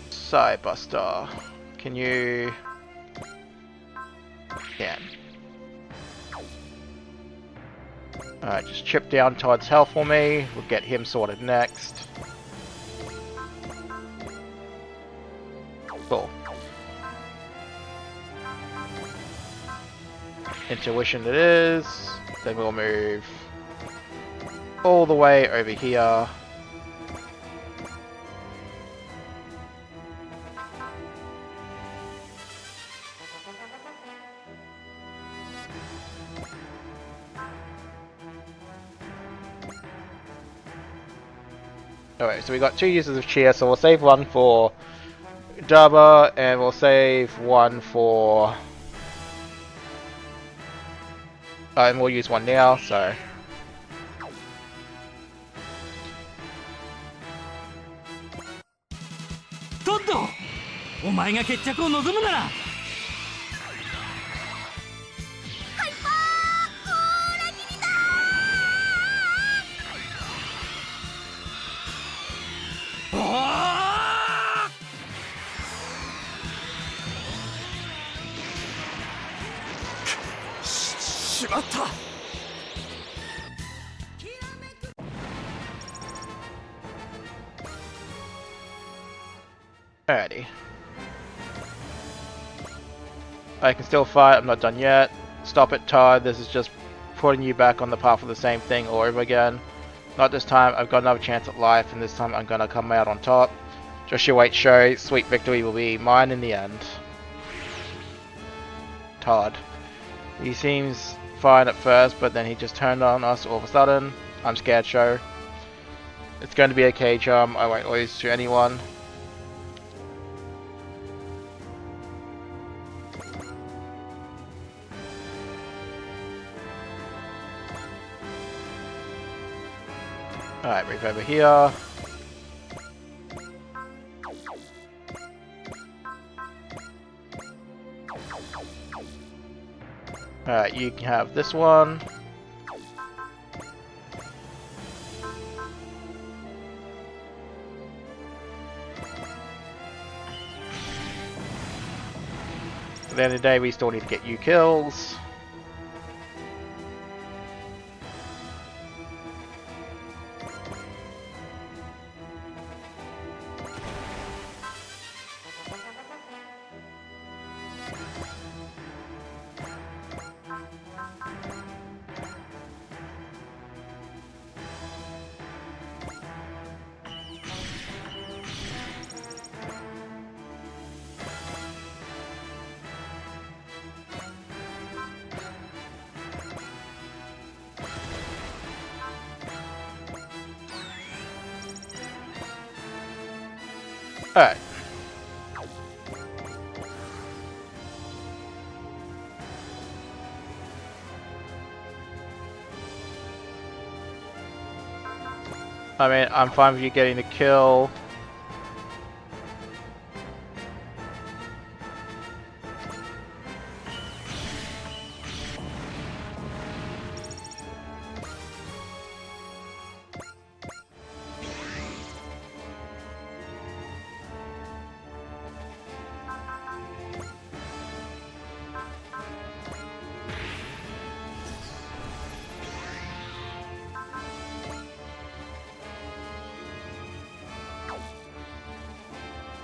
Psybuster. Can you... Can. Alright, just chip down Todd's health for me. We'll get him sorted next. Cool. Intuition it is. Then we'll move all the way over here. Alright, so we got 2 uses of cheer, so we'll save one for Jabba, and we'll save one for... and we'll use one now, so... Todo! お前が決着を望むなら しまった。 Alrighty. I can still fight, I'm not done yet. Stop it, Todd. This is just putting you back on the path of the same thing all over again. Not this time, I've got another chance at life, and this time I'm gonna come out on top. Just you wait, show. Sweet victory will be mine in the end. Todd. He seems fine at first, but then he just turned on us all of a sudden. I'm scared, show. It's going to be okay, chum. I won't lose to anyone. Alright, move over here. Alright, you can have this one. At the end of the day, we still need to get you kills. Alright. I mean, I'm fine with you getting the kill.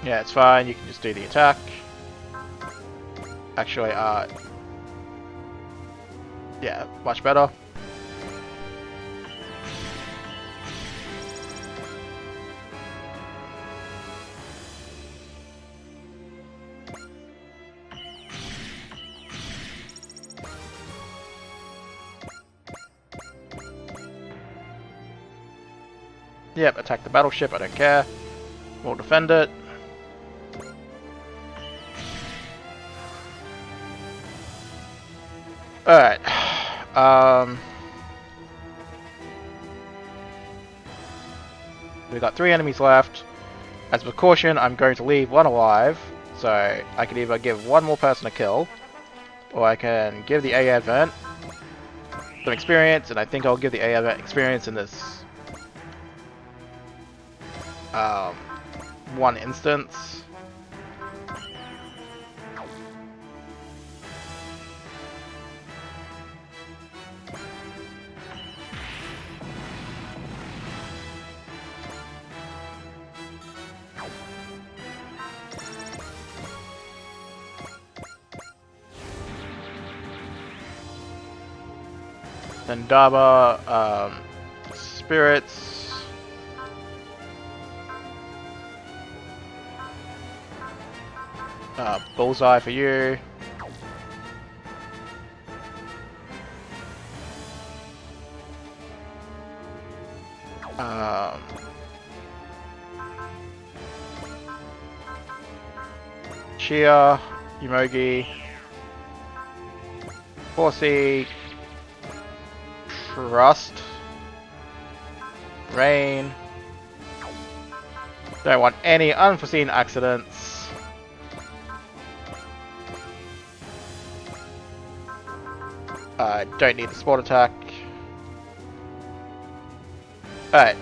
Yeah, it's fine, you can just do the attack. Actually, yeah, much better. Yep, attack the battleship, I don't care. We'll defend it. Alright. We've got 3 enemies left. As a precaution, I'm going to leave one alive. So I can either give one more person a kill, or I can give the AA event some experience, and I think I'll give the AA event experience in this one instance. Then Dharma, spirits. Bullseye for you. Chia, Yomogi, Horsey, Trust, Rain. Don't want any unforeseen accidents. Don't need the sport attack. Alright.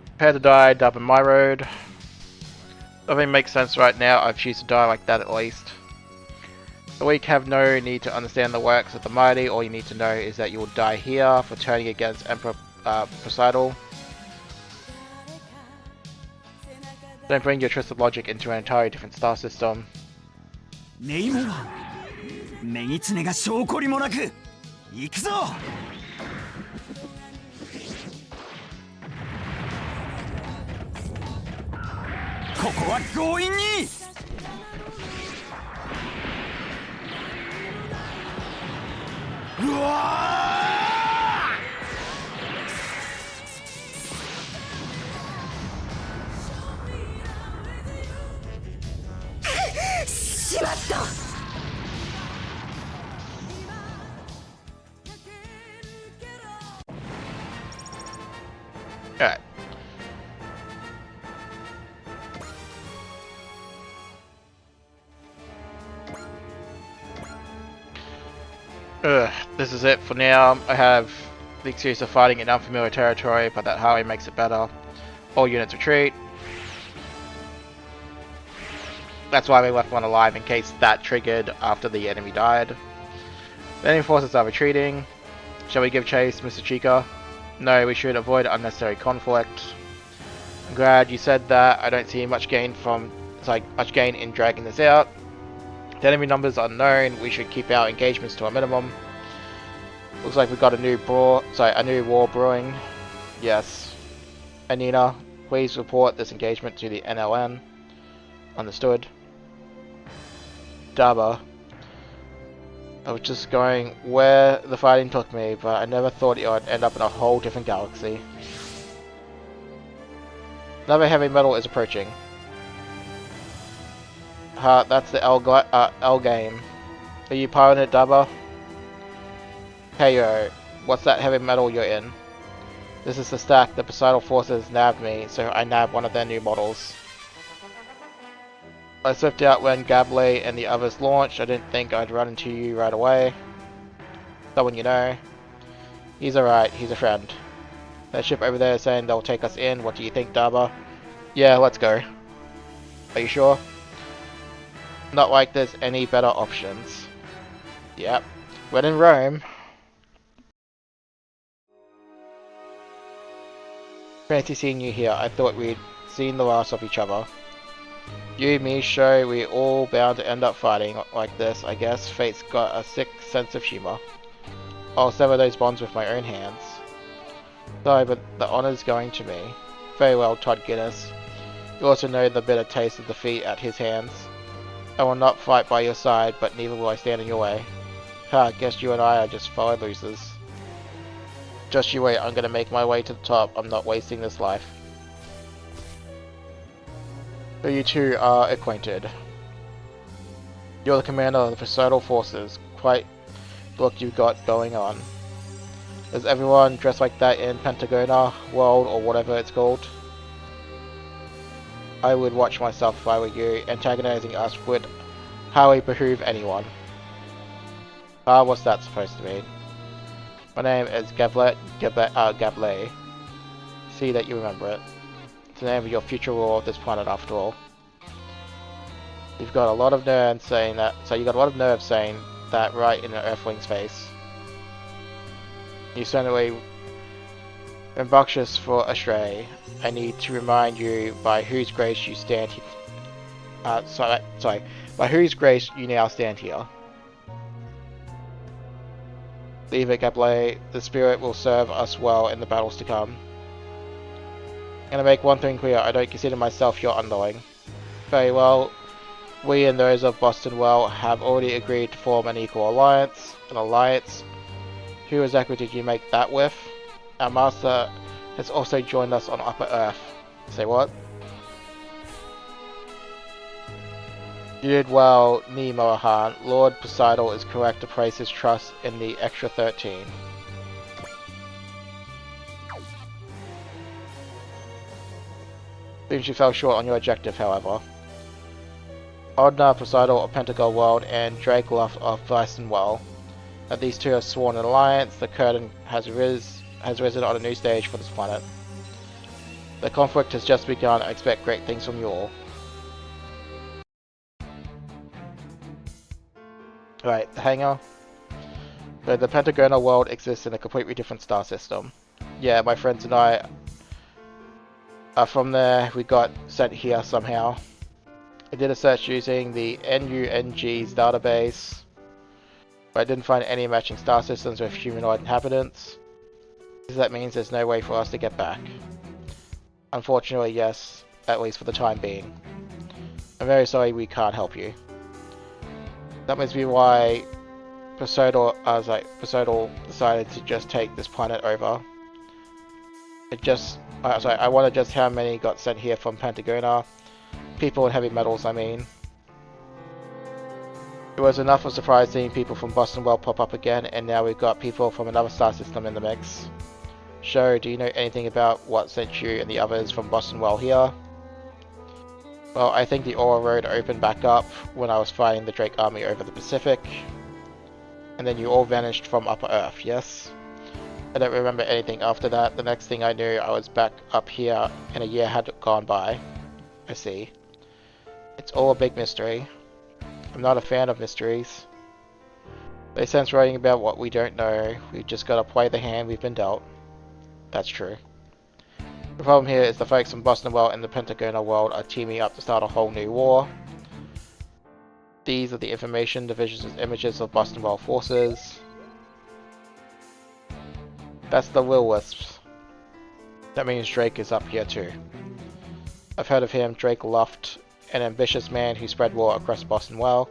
Prepare to die, dub in my road. Nothing makes sense right now, I choose to die like that at least. The weak have no need to understand the works of the mighty, all you need to know is that you will die here for turning against Emperor Poseidon. Don't bring your twisted logic into an entirely different star system. ネイモはメギツネが証拠りもなく行くぞ。ここは強引に。うわーしまった。Alright. This is it for now. I have the excuse of fighting in unfamiliar territory, but that highway makes it better. All units retreat. That's why we left one alive, in case that triggered after the enemy died. The enemy forces are retreating. Shall we give chase, Mr. Chica? No, we should avoid unnecessary conflict. I'm glad you said that. I don't see much gain in dragging this out. The enemy numbers are known. We should keep our engagements to a minimum. Looks like we've got a new war brewing. Yes. Anina, please report this engagement to the NLN. Understood. Daba. I was just going where the fighting took me, but I never thought it would end up in a whole different galaxy. Another heavy metal is approaching. That's the L game. Are you piloting it, Daba? Hey yo, what's that heavy metal you're in? This is the stack the Poseidon forces nabbed me, so I nabbed one of their new models. I slipped out when Gable and the others launched. I didn't think I'd run into you right away. Someone you know. He's alright, he's a friend. That ship over there is saying they'll take us in. What do you think, Daba? Yeah, let's go. Are you sure? Not like there's any better options. Yep. When in Rome. Fancy seeing you here. I thought we'd seen the last of each other. You, me, show we all bound to end up fighting like this, I guess. Fate's got a sick sense of humor. I'll sever those bonds with my own hands. Sorry, but the honor's going to me. Very well, Todd Guinness. You also know the bitter taste of defeat at his hands. I will not fight by your side, but neither will I stand in your way. Ha, guess you and I are just fellow losers. Just you wait, I'm gonna make my way to the top. I'm not wasting this life. So you two are acquainted. You're the commander of the Poseidon forces. Quite the look you've got going on. Is everyone dressed like that in Pentagona World or whatever it's called? I would watch myself if I were you. Antagonizing us would hardly behoove anyone. What's that supposed to mean? My name is Gable. See that you remember it. It's the name of your future ruler of this planet after all. You've got a lot of nerve saying that, right in an Earthling's face. You certainly rambunctious for a stray. I need to remind you by whose grace you stand here. By whose grace you now stand here. Leave it, Gablé. The spirit will serve us well in the battles to come. I'm gonna make one thing clear, I don't consider myself your underling. Very well, we and those of Boston Well have already agreed to form an equal alliance. An alliance? Who exactly did you make that with? Our master has also joined us on Upper Earth. Say what? You did well, Nemohan. Lord Poseidon is correct to place his trust in the extra 13. Seems you fell short on your objective, however. Odna Poseidon of Pentagon World and Drake Luft of Bison Well. That these two have sworn an alliance, the curtain has risen on a new stage for this planet. The conflict has just begun. I expect great things from you all. Right, the hangar. So the Pentagonal world exists in a completely different star system. Yeah, my friends and I are from there. We got sent here somehow. I did a search using the NUNG's database, but I didn't find any matching star systems with humanoid inhabitants. That means there's no way for us to get back. Unfortunately, yes, at least for the time being. I'm very sorry we can't help you. That must be why Poseidon decided to just take this planet over. I wonder just how many got sent here from Pentagona. People in heavy metals, I mean. It was enough of a surprise seeing people from Boston Well pop up again, and now we've got people from another star system in the mix. Sho, do you know anything about what sent you and the others from Boston Well here? Well, I think the Aura Road opened back up when I was fighting the Drake army over the Pacific. And then you all vanished from Upper Earth, yes? I don't remember anything after that. The next thing I knew, I was back up here and a year had gone by. I see. It's all a big mystery. I'm not a fan of mysteries. They sense writing about what we don't know. We've just gotta play the hand we've been dealt. That's true. The problem here is the folks from Boston Well and the Pentagonal world are teaming up to start a whole new war. These are the information division's images of Boston Well forces. That's the Will-Wisps. That means Drake is up here too. I've heard of him, Drake Luft, an ambitious man who spread war across Boston Well.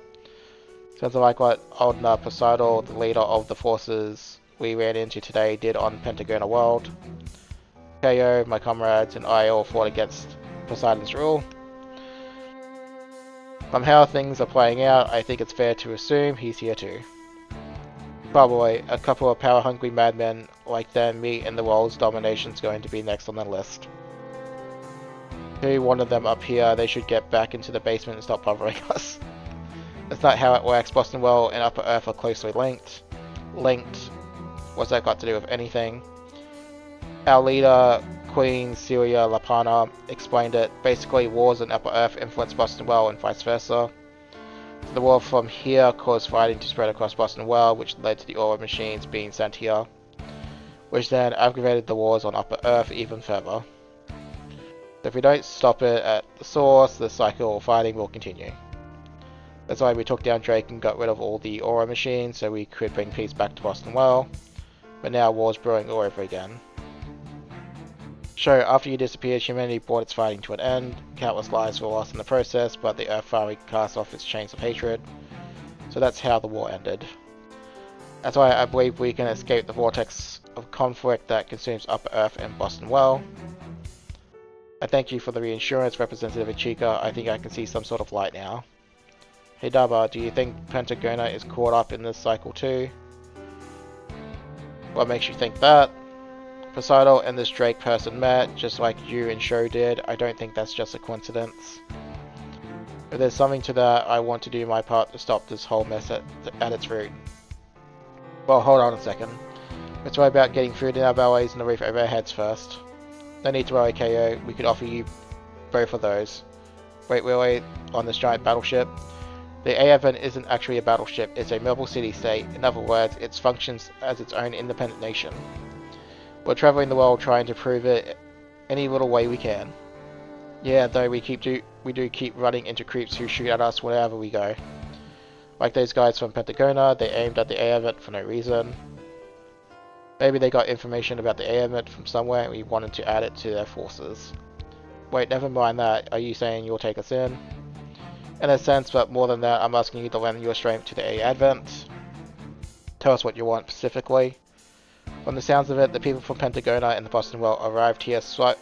Sounds like what Odna Poseidon, the leader of the forces we ran into today, did on Pentagonal World. KO, my comrades, and I all fought against Poseidon's rule. From how things are playing out, I think it's fair to assume he's here too. Probably, a couple of power-hungry madmen like them meet and the world's domination's going to be next on the list. Who wanted them up here? They should get back into the basement and stop bothering us. That's not how it works. Boston Well and Upper Earth are closely linked. What's that got to do with anything? Our leader, Queen Celia Lapana, explained it. Basically, wars in Upper Earth influence Boston Well and vice versa. The war from here caused fighting to spread across Boston Well, which led to the Aura machines being sent here, which then aggravated the wars on Upper Earth even further. So if we don't stop it at the source, the cycle of fighting will continue. That's why we took down Drake and got rid of all the Aura machines, so we could bring peace back to Boston Well. But now war's brewing all over again. So, after you disappeared, humanity brought its fighting to an end. Countless lives were lost in the process, but the Earth finally cast off its chains of hatred. So that's how the war ended. That's why I believe we can escape the vortex of conflict that consumes Upper Earth and Boston Well. I thank you for the reassurance, Representative Ichika. I think I can see some sort of light now. Hey Daba, do you think Pentagona is caught up in this cycle too? What makes you think that? Poseidon and this Drake person met, just like you and Sho did. I don't think that's just a coincidence. If there's something to that, I want to do my part to stop this whole mess at its root. Well, hold on a second. Let's worry about getting food in our bellies and the roof over our heads first. No need to worry, KO. We could offer you both of those. Wait, really? On this giant battleship? The AFN isn't actually a battleship, it's a mobile city-state. In other words, it functions as its own independent nation. We're traveling the world trying to prove it any little way we can. Yeah, though we do keep running into creeps who shoot at us wherever we go. Like those guys from Pentagona, they aimed at the AFN for no reason. Maybe they got information about the A event from somewhere and we wanted to add it to their forces. Wait, never mind that. Are you saying you'll take us in? In a sense, but more than that, I'm asking you to lend your strength to the A advent. Tell us what you want specifically. From the sounds of it, the people from Pentagona and the Boston world arrived here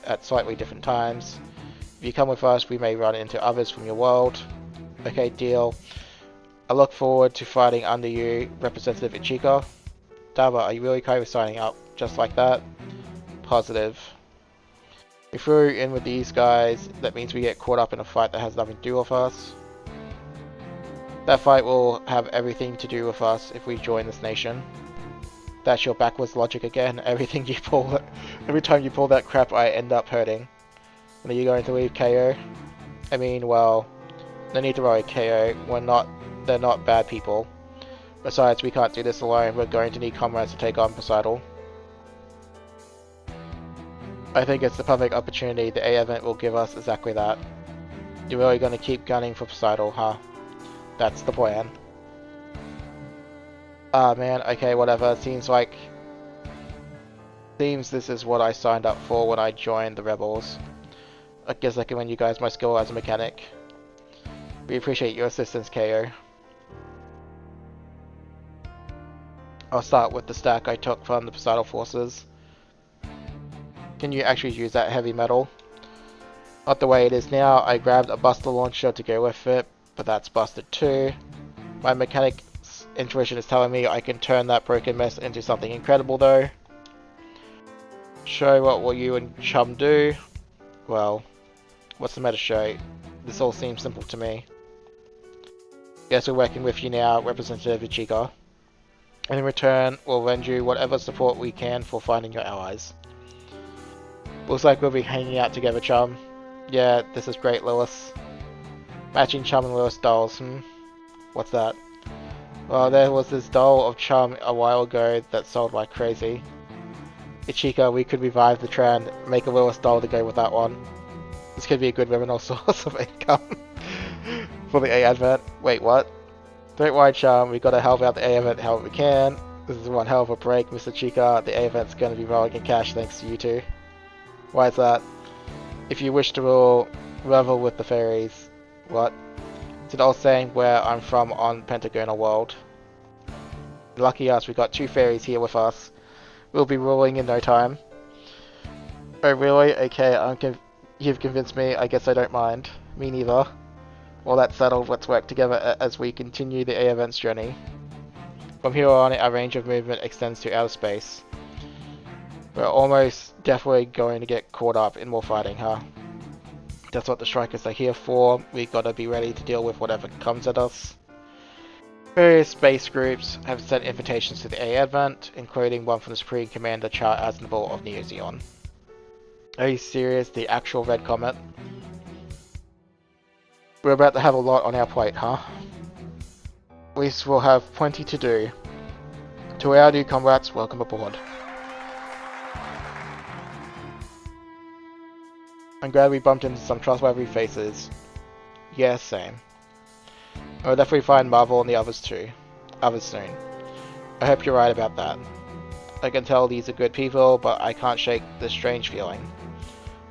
at slightly different times. If you come with us, we may run into others from your world. Okay, deal. I look forward to fighting under you, Representative Ichika. Dava, are you really okay with signing up just like that? Positive. If we're in with these guys, that means we get caught up in a fight that has nothing to do with us. That fight will have everything to do with us if we join this nation. That's your backwards logic again. Every time you pull that crap, I end up hurting. When are you going to leave, KO? I mean, well, no need to worry, KO. They're not bad people. Besides, we can't do this alone. We're going to need comrades to take on Poseidon. I think it's the perfect opportunity. The A event will give us exactly that. You're really going to keep gunning for Poseidon, huh? That's the plan. Ah man, okay, whatever. Seems this is what I signed up for when I joined the Rebels. I guess I commend you guys my skill as a mechanic. We appreciate your assistance, KO. I'll start with the stack I took from the Poseidon forces. Can you actually use that heavy metal? Not the way it is now. I grabbed a buster launcher to go with it, but that's busted too. My mechanic's intuition is telling me I can turn that broken mess into something incredible though. Show, what will you and Chum do? Well, what's the matter, Show? This all seems simple to me. Guess we're working with you now, Representative Ichika. And in return, we'll lend you whatever support we can for finding your allies. Looks like we'll be hanging out together, Chum. Yeah, this is great, Lewis. Matching Chum and Lewis dolls, What's that? Well, there was this doll of Chum a while ago that sold like crazy. Ichika, we could revive the trend, make a Lewis doll to go with that one. This could be a good revenue source of income for the A advent. Wait, what? Don't worry, Chum, we gotta help out the A event however we can. This is one hell of a break, Mr. Chica. The A event's gonna be rolling in cash thanks to you two. Why is that? If you wish to revel with the fairies. What? It's an old saying where I'm from on Pentagona world. Lucky us, we got two fairies here with us. We'll be ruling in no time. Oh really? Okay, you've convinced me. I guess I don't mind. Me neither. Well, that's settled. Let's work together as we continue the A event's journey. From here on, our range of movement extends to outer space. We're almost definitely going to get caught up in more fighting, huh? That's what the strikers are here for. We gotta be ready to deal with whatever comes at us. Various space groups have sent invitations to the A Advent, including one from the Supreme Commander Char Aznavour of Neo Zeon. Are you serious? The actual Red Comet? We're about to have a lot on our plate, huh? At least we'll have plenty to do. To our new comrades, welcome aboard. I'm glad we bumped into some trustworthy faces. Yeah, same. I'll definitely find Marvel and the others soon. I hope you're right about that. I can tell these are good people, but I can't shake this strange feeling.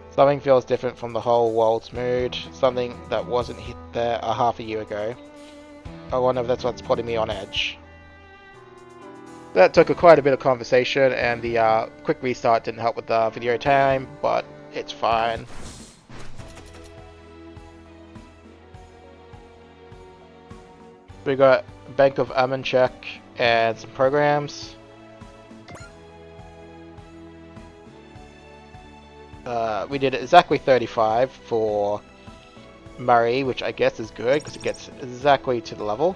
Something feels different from the whole world's mood, something that wasn't there a half a year ago. I wonder if that's what's putting me on edge. That took quite a bit of conversation, and the quick restart didn't help with the video time, but it's fine. We got a Bank of Ammon check and some programs. We did exactly 35 for Murray, which I guess is good because it gets exactly to the level.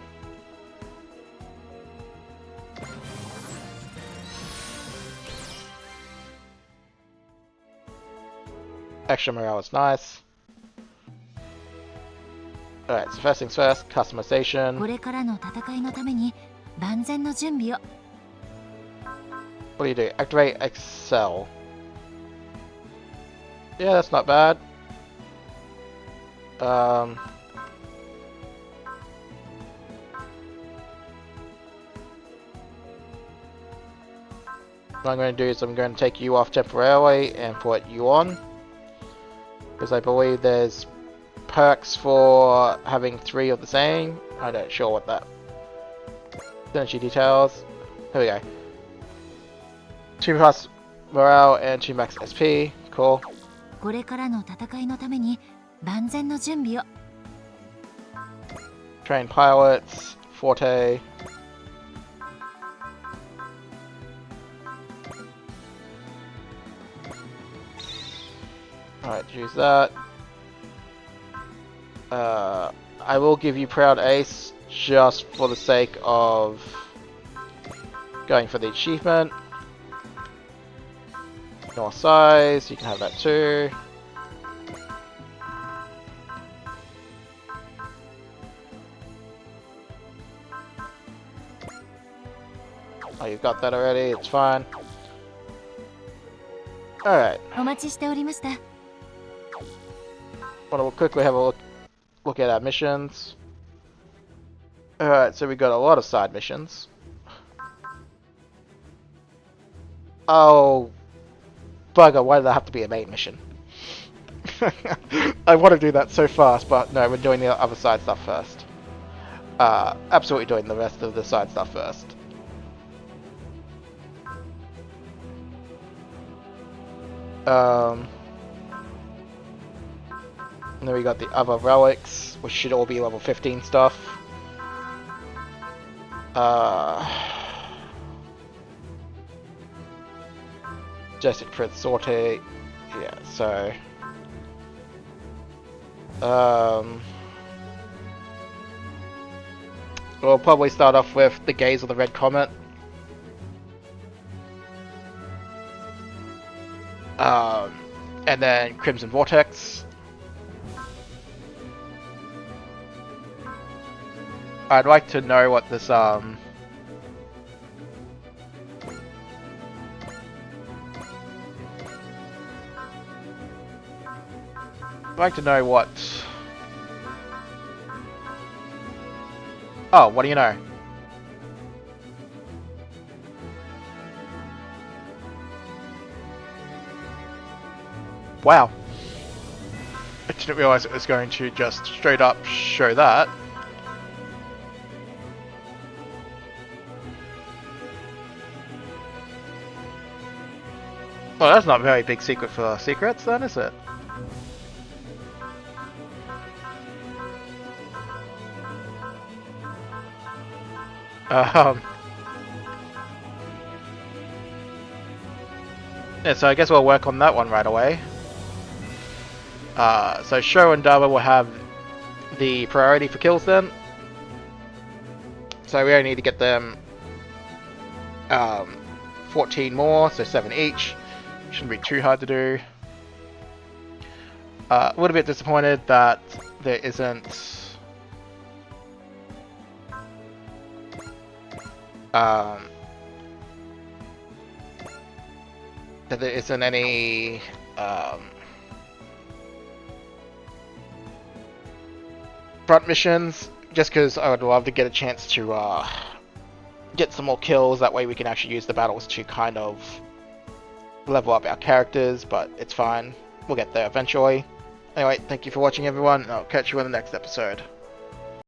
Extra morale is nice. Alright, so first things first, customization. これからの戦いのために万全の準備を。 What do you do? Activate Excel. Yeah, that's not bad. What I'm going to do is I'm going to take you off temporarily and put you on. Because I believe there's perks for having 3 of the same. I'm not sure what that. Synergy details. Here we go. 2 plus morale and 2 max SP. Cool. これからの戦いのために万全の準備を。 Train pilots. Forte. Alright, use that. I will give you Proud Ace just for the sake of going for the achievement. North size, you can have that too. Oh, you've got that already, it's fine. Alright. お待ちしておりました。 We'll quickly have a look at our missions. Alright, so we got a lot of side missions. Oh, bugger, why did that have to be a main mission? I want to do that so fast, but no, we're doing the other side stuff first. Absolutely doing the rest of the side stuff first. And then we got the other relics, which should all be level 15 stuff. Jessic Prince Sorte, yeah, so... we'll probably start off with the Gaze of the Red Comet. And then Crimson Vortex. I'd like to know what this I'd like to know what... Oh, what do you know? Wow. I didn't realize it was going to just straight up show that. Well, that's not a very big secret for secrets then, is it? Yeah, so I guess we'll work on that one right away. So Sho and Dava will have the priority for kills then. So we only need to get them 14 more, so 7 each. Shouldn't be too hard to do. A little bit disappointed that there isn't any front missions, just because I would love to get a chance to get some more kills. That way we can actually use the battles to kind of level up our characters, but it's fine. We'll get there eventually. Anyway, thank you for watching everyone, and I'll catch you in the next episode.